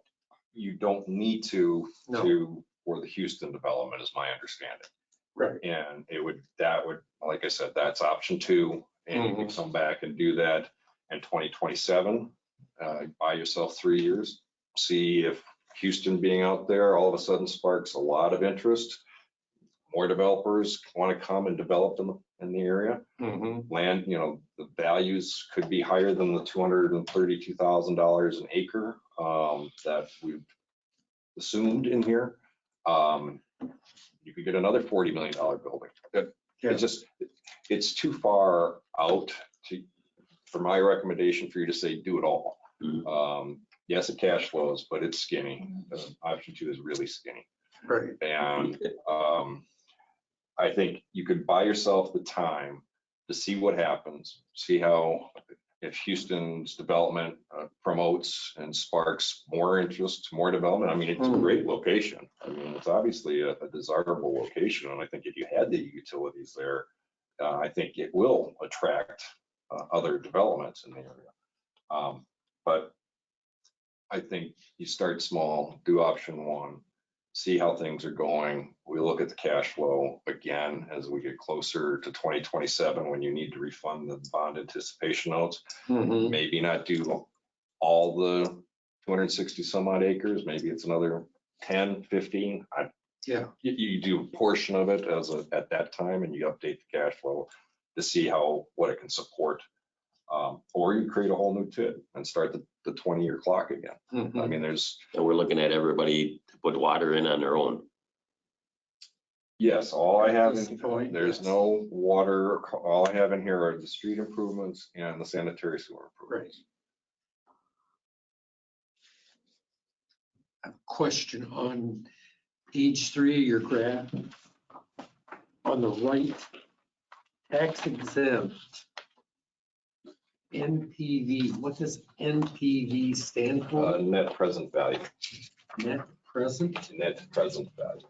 You don't need to No. for the Houston development, is my understanding. Right. And that would, like I said, that's option 2. And you can come back and do that in 2027. Buy yourself 3 years, see if Houston being out there all of a sudden sparks a lot of interest. More developers want to come and develop in the area. Land, the values could be higher than the $232,000 an acre that we've assumed in here. You could get another $40 million building. It's too far out for my recommendation for you to say do it all. Yes, it cash flows, but it's skinny. Option 2 is really skinny. Right. And I think you could buy yourself the time to see what happens, see if Houston's development promotes and sparks more interest, more development. I mean, it's a great location. I mean, it's obviously a desirable location. And I think if you had the utilities there, I think it will attract other developments in the area. But I think you start small, do option 1, see how things are going. We look at the cash flow again as we get closer to 2027 when you need to refund the bond anticipation notes. Maybe not do all the 260 some odd acres. Maybe it's another 10, 15. You do a portion of it at that time and you update the cash flow to see what it can support. Or you create a whole new TID and start the 20-year clock again. I mean, And we're looking at everybody to put water in on their own. Yes, all I have there's no water. All I have in here are the street improvements and the sanitary sewer improvements. A question on page 3 of your graph. On the right, tax exempt. NPV, what does NPV stand for? Net present value. Net present? Net present value.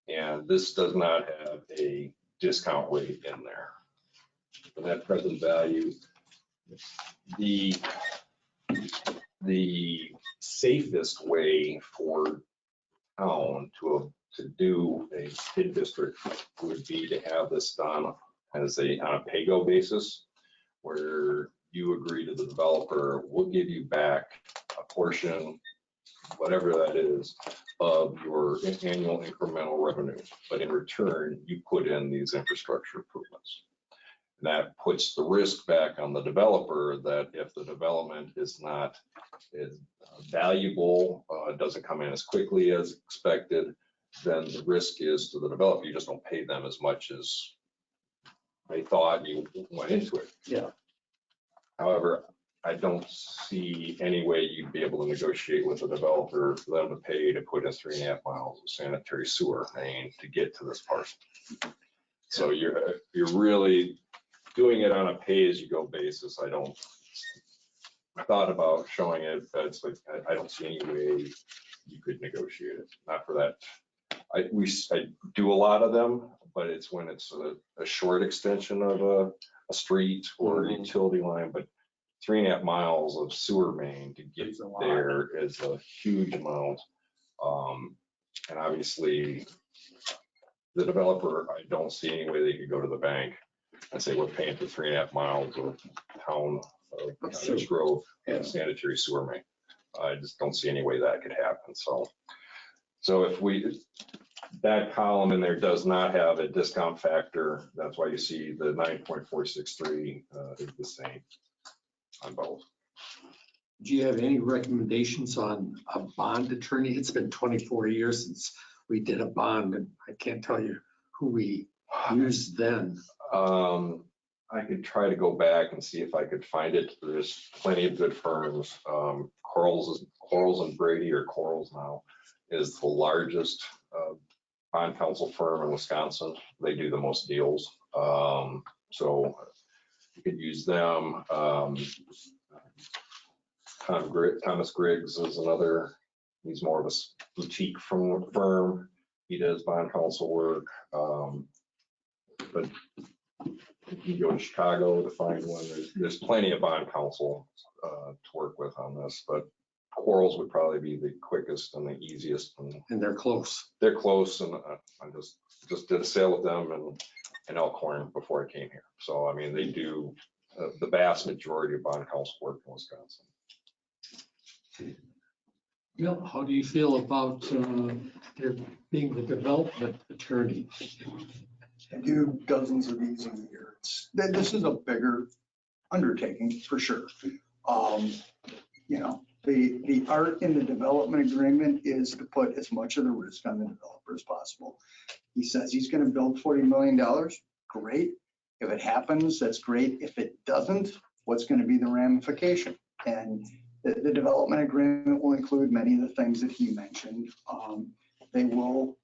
And this does not have a discount rate in there. The net present value, the safest way for town to do a TID district would be to have this done on a pay-go basis, where you agree to the developer, we'll give you back a portion, whatever that is, of your annual incremental revenue. But in return, you put in these infrastructure improvements. And that puts the risk back on the developer that if the development is not as valuable, doesn't come in as quickly as expected, then the risk is to the developer. You just don't pay them as much as they thought you went into it. Yeah. However, I don't see any way you'd be able to negotiate with a developer for them to pay to put in 3.5 miles of sanitary sewer main to get to this parcel. So you're really doing it on a pay-as-you-go basis. thought about showing it, but it's like, I don't see any way you could negotiate it, not for that. I do a lot of them, but it's when it's a short extension of a street or a utility line, but 3.5 miles of sewer main to get there is a huge amount. And obviously, the developer, I don't see any way they could go to the bank and say, we're paying for 3.5 miles of town of Cottage Grove and sanitary sewer main. I just don't see any way that could happen. So if that column in there does not have a discount factor, that's why you see the 9.463 is the same on both. Do you have any recommendations on a bond attorney? It's been 24 years since we did a bond, and I can't tell you who we used then. I could try to go back and see if I could find it. There's plenty of good firms. Corals and Brady, or Corals now, is the largest bond counsel firm in Wisconsin. They do the most deals. So you could use them. Thomas Griggs is another. He's more of a boutique firm. He does bond counsel work. But you go to Chicago to find one. There's plenty of bond counsel to work with on this, but Corals would probably be the quickest and the easiest. And they're close. They're close, and I just did a sale with them in Elkhorn before I came here. So I mean, they do the vast majority of bond counsel work in Wisconsin. Bill, how do you feel about there being the development attorney? I do dozens of these a year. This is a bigger undertaking for sure. The art in the development agreement is to put as much of the risk on the developer as possible. He says he's going to build $40 million. Great. If it happens, that's great. If it doesn't, what's going to be the ramification? And the development agreement will include many of the things that he mentioned. They will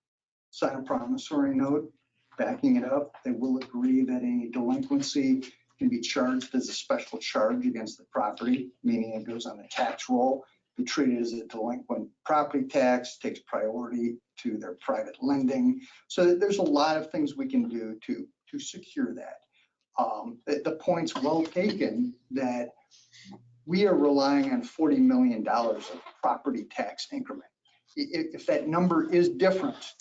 sign a promissory note backing it up. They will agree that any delinquency can be charged as a special charge against the property, meaning it goes on the tax roll, be treated as a delinquent property tax, takes priority to their private lending. So there's a lot of things we can do to secure that. The point's well taken that we are relying on $40 million of property tax increment. If that number is different,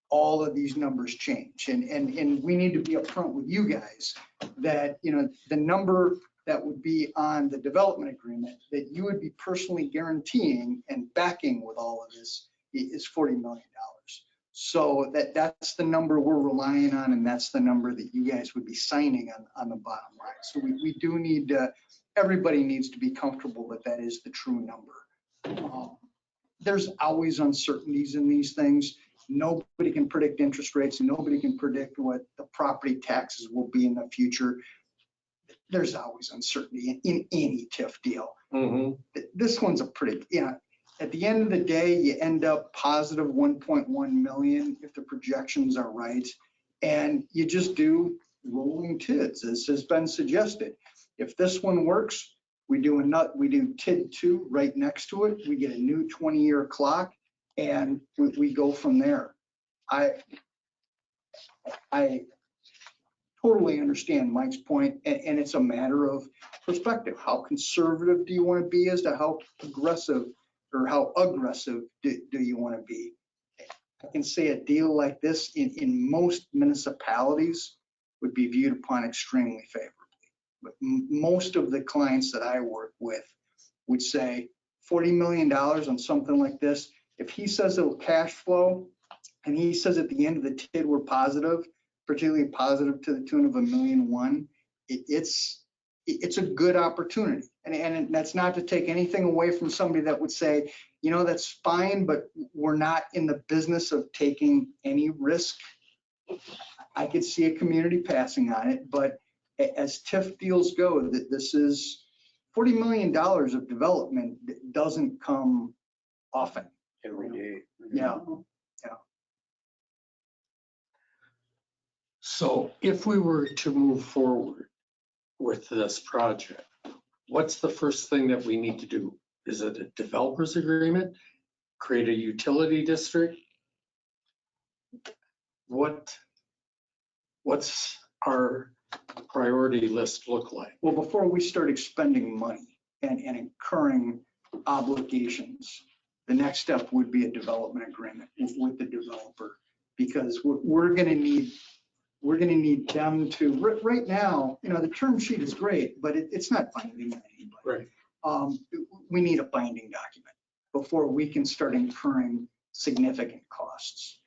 all of these numbers change. And we need to be upfront with you guys that, the number that would be on the development agreement that you would be personally guaranteeing and backing with all of this is $40 million. So that's the number we're relying on, and that's the number that you guys would be signing on the bottom line. So we do need to, everybody needs to be comfortable that that is the true number. There's always uncertainties in these things. Nobody can predict interest rates. Nobody can predict what the property taxes will be in the future. There's always uncertainty in any TIF deal. Mm-hmm. This one's a pretty, at the end of the day, you end up positive 1.1 million if the projections are right. And you just do rolling TIDs, as has been suggested. If this one works, we do TID 2 right next to it. We get a new 20-year clock, and we go from there. I totally understand Mike's point, and it's a matter of perspective. How conservative do you want to be as to how aggressive do you want to be? I can say a deal like this in most municipalities would be viewed upon extremely favorably. But most of the clients that I work with would say $40 million on something like this. If he says it'll cash flow, and he says at the end of the TID we're positive, particularly positive to the tune of $1.1 million, it's a good opportunity. And that's not to take anything away from somebody that would say, that's fine, but we're not in the business of taking any risk. I could see a community passing on it, but as TIF deals go, this is $40 million of development that doesn't come often. Every day. Yeah. So if we were to move forward with this project, what's the first thing that we need to do? Is it a developers agreement? Create a utility district? What's our priority list look like? Well, before we start expending money and incurring obligations, the next step would be a development agreement with the developer. Because we're gonna need them to, right now, the term sheet is great, but it's not binding on anybody. Right. We need a binding document before we can start incurring significant costs.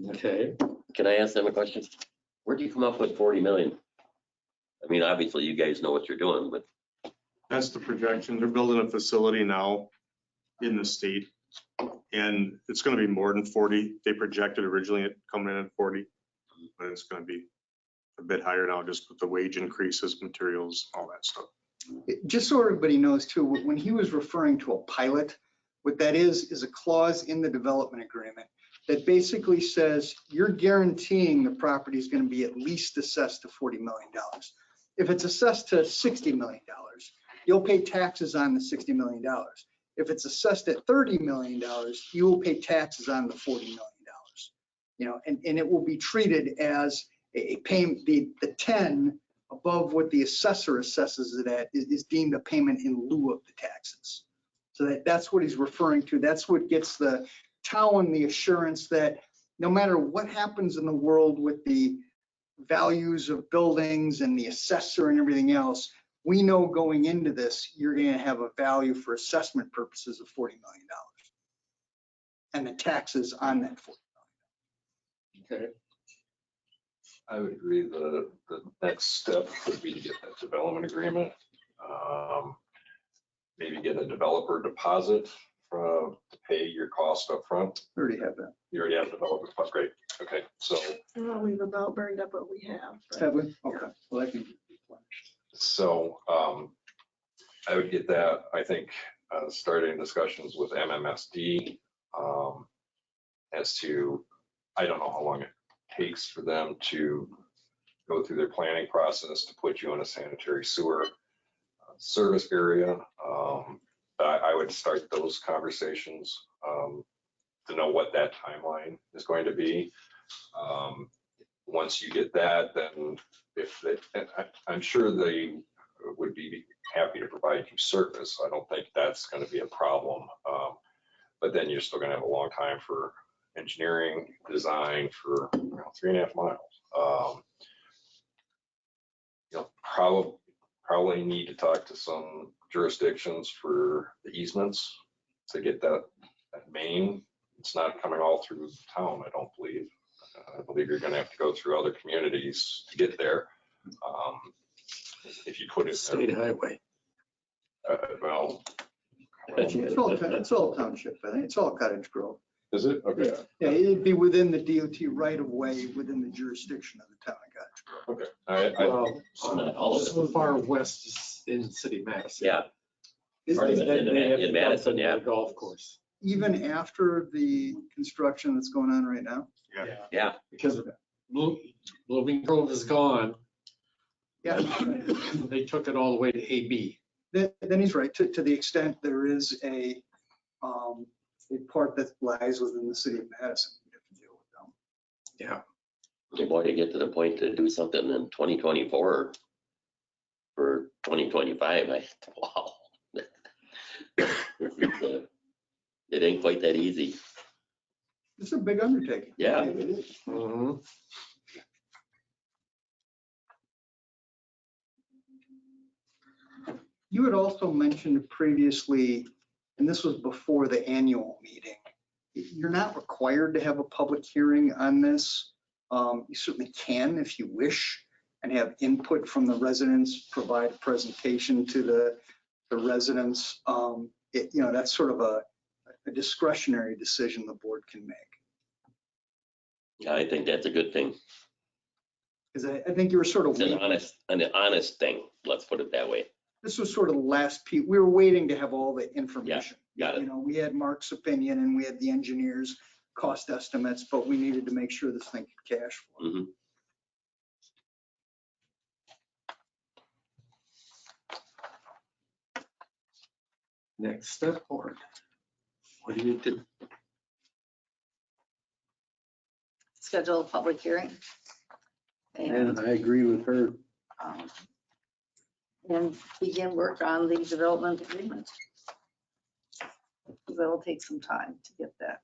Okay. Can I ask them a question? Where'd you come up with 40 million? I mean, obviously you guys know what you're doing, but That's the projection. They're building a facility now in the state. And it's going to be more than 40. They projected originally it coming in at 40. But it's going to be a bit higher now just with the wage increases, materials, all that stuff. Just so everybody knows too, when he was referring to a pilot, what that is a clause in the development agreement that basically says you're guaranteeing the property is going to be at least assessed to $40 million. If it's assessed to $60 million, you'll pay taxes on the $60 million. If it's assessed at $30 million, you will pay taxes on the $40 million. And it will be treated as a payment. The 10 above what the assessor assesses it at is deemed a payment in lieu of the taxes. So that's what he's referring to. That's what gets the town the assurance that no matter what happens in the world with the values of buildings and the assessor and everything else, we know going into this, you're going to have a value for assessment purposes of $40 million. And the taxes on that $40 Okay. I would agree the next step would be to get that development agreement. Maybe get a developer deposit to pay your cost up front. We already have that. You already have developer deposit, great. Okay, so Well, we've about burned up what we have. but- Have we? Okay. Well, that can be replenished. So I would get that. I think starting discussions with MMSD as to, I don't know how long it takes for them to go through their planning process to put you in a sanitary sewer service area. I would start those conversations to know what that timeline is going to be. Once you get that, then I'm sure they would be happy to provide you service. I don't think that's going to be a problem. But then you're still going to have a long time for engineering design for 3.5 miles. Probably need to talk to some jurisdictions for the easements to get that main. It's not coming all through town, I don't believe. I believe you're going to have to go through other communities to get there. If you put it State highway. Well, It's all township, I think. It's all Cottage Grove. is it? Okay. Yeah, it'd be within the DOT right of way within the jurisdiction of the town of Cottage Grove. Okay. Well, not all of it. so far west is in city Madison. Yeah, Isn't Right. it- They have In to Madison, dump yeah. the golf course. Even after the construction that's going on right now? yeah. Because Blooming Grove is gone. Yeah. They took it all the way to AB. Then he's right, to the extent there is a part that lies within the city of Madison. We have to deal with them. Yeah. Boy, to get to the point to do something in 2024 for 2025, wow. It ain't quite that easy. It's a big undertaking. Yeah. It is. Mhm. You had also mentioned previously, and this was before the annual meeting, you're not required to have a public hearing on this. You certainly can if you wish and have input from the residents, provide a presentation to the residents. That's sort of a discretionary decision the board can make. Yeah, I think that's a good thing. Because I think you were sort of It's an waiting. honest thing. Let's put it that way. This was sort of the last piece. We were waiting to have all the information. Got it. We had Mark's opinion and we had the engineers' cost estimates, but we needed to make sure this thing could cash flow. Mhm. Next step forward. What do you do? Schedule a public hearing. And I agree with her. um, And begin work on the development agreement. That'll take some time to get that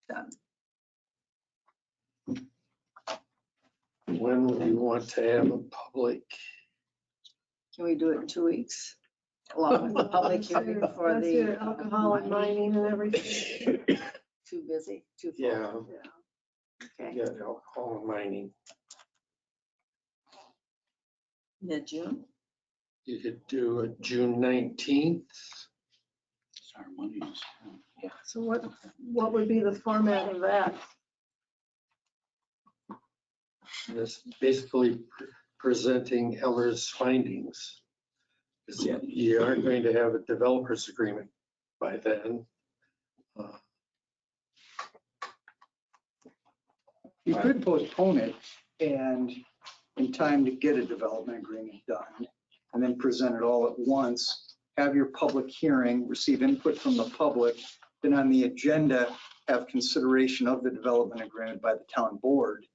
done. When would you want to have a public? Can we do it in 2 weeks? Along with the public hearing for That's your the. alcohol and mining and everything. Too busy, too full. Yeah, Okay, yeah, alcohol and mining. mid-June. You could do it June 19th. So what would be the format of that? That's basically presenting Eller's findings. 'Cause you aren't going to have a developer's agreement by then. You could postpone it and in time to get a development agreement done and then present it all at once, have your public hearing, receive input from the public, then on the agenda, have consideration of the development agreement by the town board.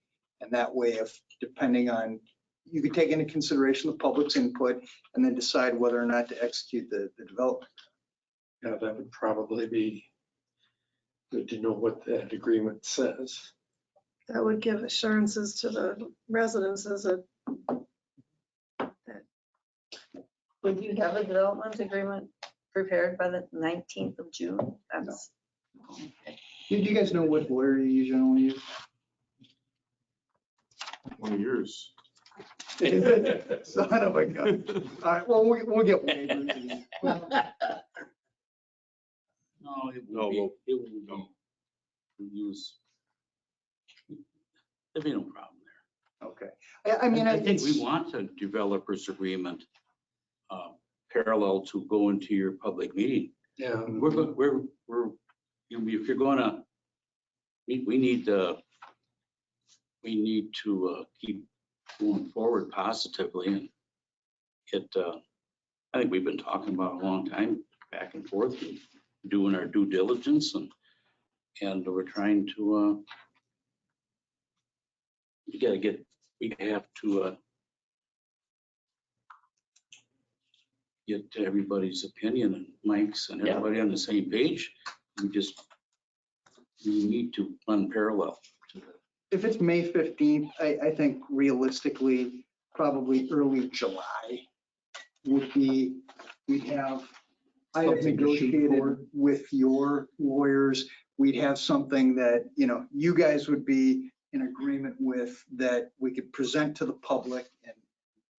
And that way, if depending on, you could take into consideration the public's input and then decide whether or not to execute the development. Yeah, that would probably be good to know what that agreement says. That would give assurances to the residences that Would you have a development agreement prepared by the 19th of June? That's. Do you guys know what lawyer you usually use? One of yours. Son of a gun. All right, well, we'll get waivers. No, it No, will be, it will be, we'll use. There'll be no problem there. Okay. I mean, I think it's- we want a developers agreement parallel to go into your public meeting. Yeah. We're, you know, if you're gonna, we need to keep going forward positively and I think we've been talking about a long time, back and forth, and doing our due diligence and we're trying to, we have to get everybody's opinion and Mike's and everybody on the same page. We need to run parallel to that. If it's May 15th, I think realistically, probably early July would be, we'd have, I have Something to shoot negotiated for. with your lawyers. We'd have something that, you know, you guys would be in agreement with that we could present to the public and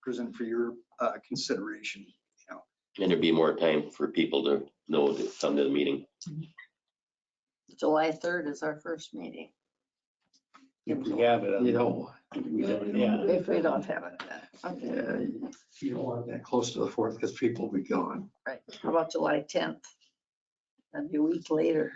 present for your consideration. And there'd be more time for people to know to come to the meeting. July 3rd is our first meeting. If we have it. You know, Yeah. If we don't have it, then, okay, yeah, you don't want that close to the 4th because people will be gone. right. How about July 10th? That'd be a week later.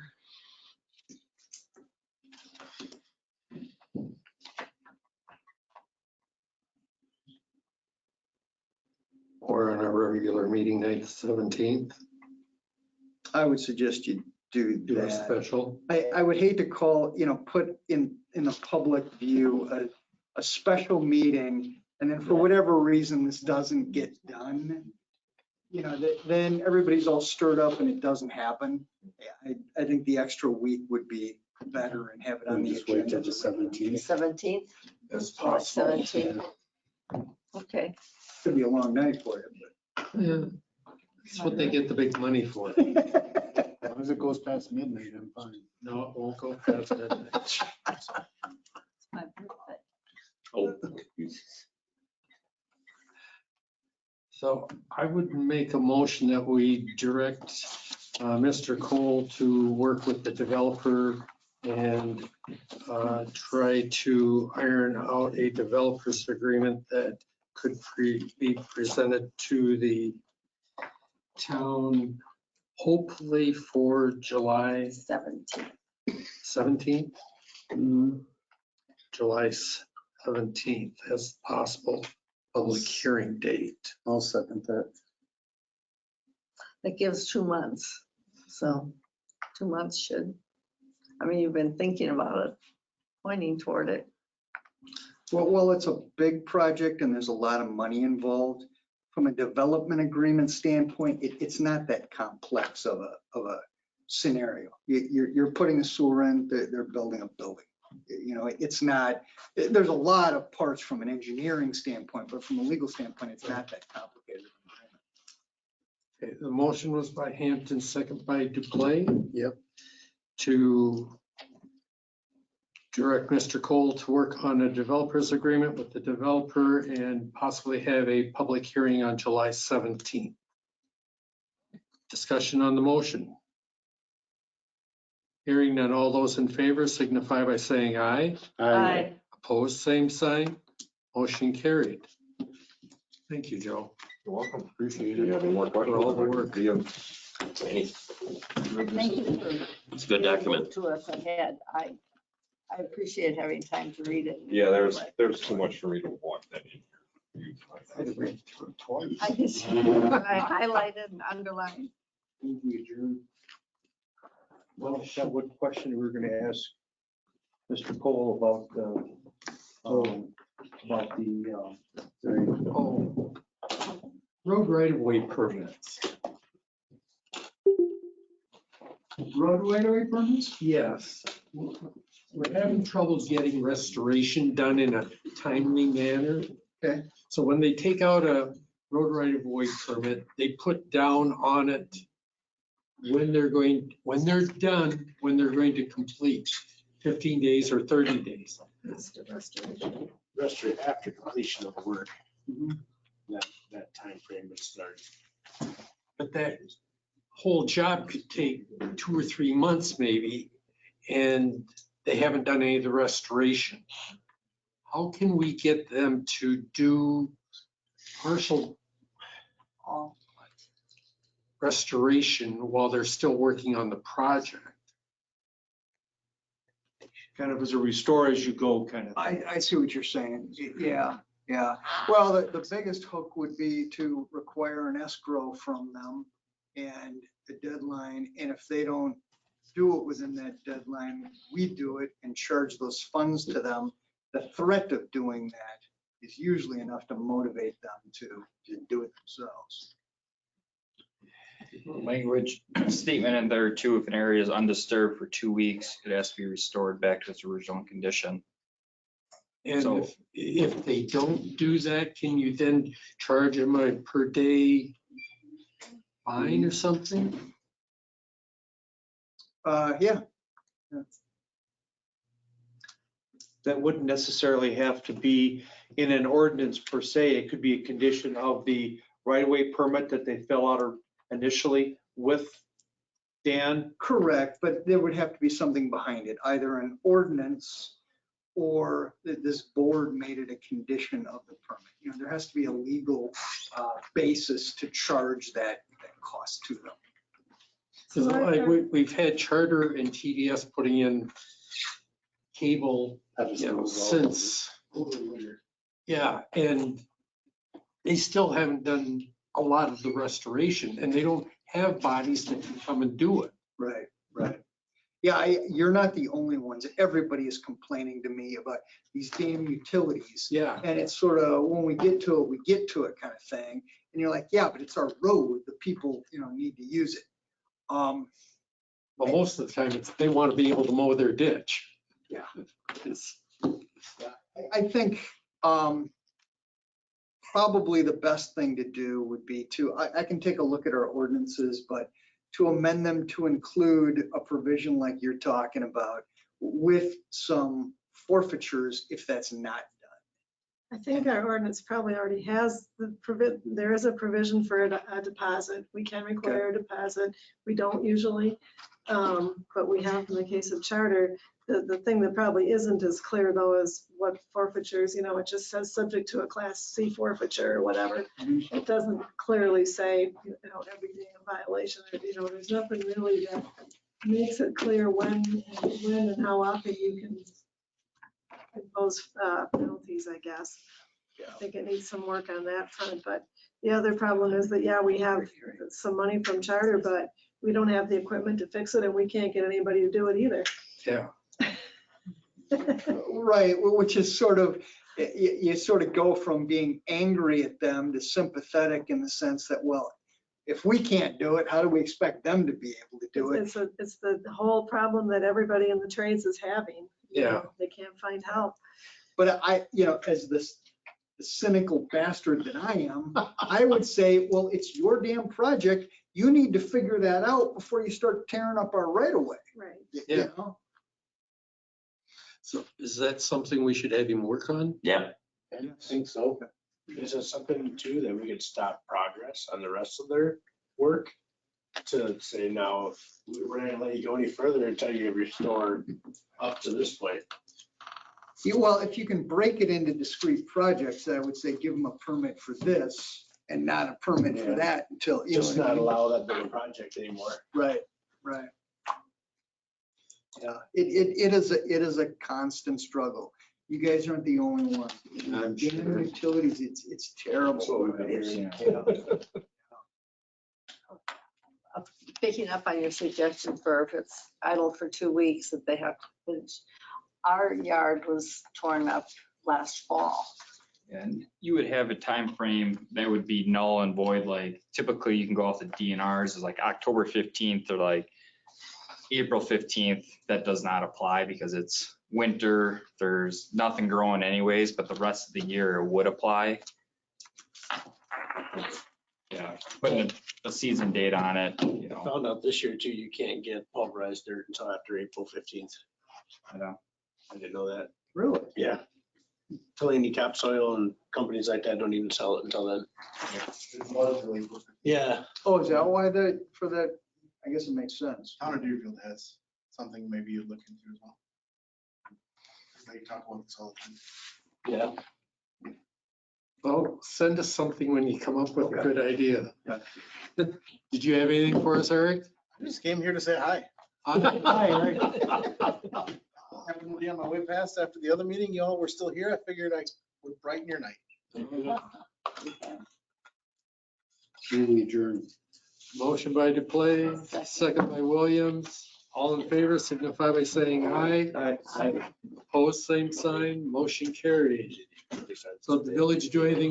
Or on a regular meeting night, the 17th, I would suggest you do do a that. special. I would hate to call, you know, put in the public view a special meeting, and then for whatever reason, this doesn't get done. You know, then everybody's all stirred up and it doesn't happen. Yeah, I think the extra week would be better and have it on the Just wait till agenda. the 17th. 17th? That's July possible. 17th. Okay, Could be a long night for Yeah, that's what they get the big money for. you. As long as it goes past midnight, I'm fine. No, it won't go past midnight. it's my birthday. Oh, So I would make a motion that we direct Mr. Cole to work with the developer and try to iron out a developer's agreement that could be presented to the town, hopefully for July 17th. 17th. July 17th as possible public hearing date. I'll second that. That gives 2 months. So 2 months should, I mean, you've been thinking about it, pointing toward it. Well, it's a big project and there's a lot of money involved. From a development agreement standpoint, it's not that complex of a scenario. You're putting a sewer in, they're building a building. You know, it's not, there's a lot of parts from an engineering standpoint, but from a legal standpoint, it's not that complicated. Okay, the motion was by Hampton, second by Duplay. Yep. To direct Mr. Cole to work on a developer's agreement with the developer and possibly have a public hearing on July 17th. Discussion on the motion. Hearing none, all those in favor signify by saying aye. Aye. Opposed, same sign. Motion carried. Thank you, Joe. You're welcome. Appreciate it. Any more questions? For all the work. Any- Thank you for. It's a good document. To us ahead. I appreciate having time to read it. Yeah, there's too much for me to walk that in. I had to read through it twice. I just, I highlighted and underlined. Well, that one question we were gonna ask Mr. Cole about Oh, road right-of-way permits. Road right-of-way permits? Yes. We're having trouble getting restoration done in a timely manner. Okay. So when they take out a road right-of-way permit, they put down on it when they're done, when they're going to complete, 15 days or 30 days. Restoration after completion of the work. That timeframe would start. But that whole job could take 2 or 3 months maybe, and they haven't done any of the restoration. How can we get them to do partial restoration while they're still working on the project? kind of as a restore as you go kind of. I see what you're saying. Yeah, yeah. Well, the biggest hook would be to require an escrow from them and the deadline. And if they don't do it within that deadline, we do it and charge those funds to them. The threat of doing that is usually enough to motivate them to do it themselves. Language statement in there too, if an area is undisturbed for 2 weeks, it has to be restored back to its original condition. And So- if they don't do that, can you then charge them a per day fine or something? Yeah. That wouldn't necessarily have to be in an ordinance per se. It could be a condition of the right-of-way permit that they fill out initially with Dan. Correct, but there would have to be something behind it, either an ordinance or that this board made it a condition of the permit. You know, there has to be a legal basis to charge that cost to them. Because like we've had Charter and TDS putting in cable, you know, since, yeah, and they still haven't done a lot of the restoration, and they don't have bodies that can come and do it. Right, right. Yeah, you're not the only ones. Everybody is complaining to me about these damn utilities. Yeah. And it's sort of, when we get to it kind of thing. And you're like, yeah, but it's our road. The people, you know, need to use it. Well, most of the time, they want to be able to mow their ditch. Yeah. It's- I think probably the best thing to do would be to, I can take a look at our ordinances, but to amend them to include a provision like you're talking about with some forfeitures if that's not done. I think our ordinance probably already has there is a provision for a deposit. We can require a deposit. We don't usually, but we have in the case of Charter. The thing that probably isn't as clear though is what forfeitures, you know, it just says subject to a Class C forfeiture or whatever. It doesn't clearly say, you know, everything in violation. You know, there's nothing really that makes it clear when and how often you can impose penalties, I guess. I think it needs some work on that front, but the other problem is that, yeah, we have some money from charter, but we don't have the equipment to fix it and we can't get anybody to do it either. Yeah. Right, which is sort of, you sort of go from being angry at them to sympathetic in the sense that, well, if we can't do it, how do we expect them to be able to do it? It's the whole problem that everybody in the trades is having. You Yeah. know, they can't find help. But as the cynical bastard that I am, I would say, well, it's your damn project. You need to figure that out before you start tearing up our right of way. Right. Yeah. So is that something we should have him work on? Yeah. I think so. Is there something too that we could stop progress on the rest of their work? To say now, we're not gonna let you go any further until you restore up to this point. Well, if you can break it into discrete projects, I would say give them a permit for this and not a permit for that until, you know Just what I not mean? allow that big a project anymore. Right. Yeah, it is a constant struggle. You guys aren't the only one. I'm Being in sure. utilities, it's terrible. That's what we've been It's- hearing. yeah. Picking up on your suggestion for if it's idle for 2 weeks, that they have to finish. Our yard was torn up last fall. And you would have a time frame that would be null and void, like typically you can go off the DNRs is like October 15th or like April 15th. That does not apply because it's winter, there's nothing growing anyways, but the rest of the year it would apply. Yeah, putting a season date on it, you I know. found out this year too, you can't get pulverized dirt until after April 15th. I know. I didn't know that. Really? Yeah. Delaney Topsoil and companies like that don't even sell it until then. Yeah. Oh, is that why for that? I guess it makes sense. Town of Deerfield has something maybe you'd look into as well. They talk about this all the time. Yeah. Well, send us something when you come up with a good idea. Did you have anything for us, Eric? I just came here to say hi. Hi, Eric. Happened to be on my way past after the other meeting. Y'all were still here. I figured I would brighten your night. Meeting adjourned. Motion by Duplain, second by Williams. All in favor signify by saying aye. Aye. Opposed, same sign. Motion carried. So did the village do anything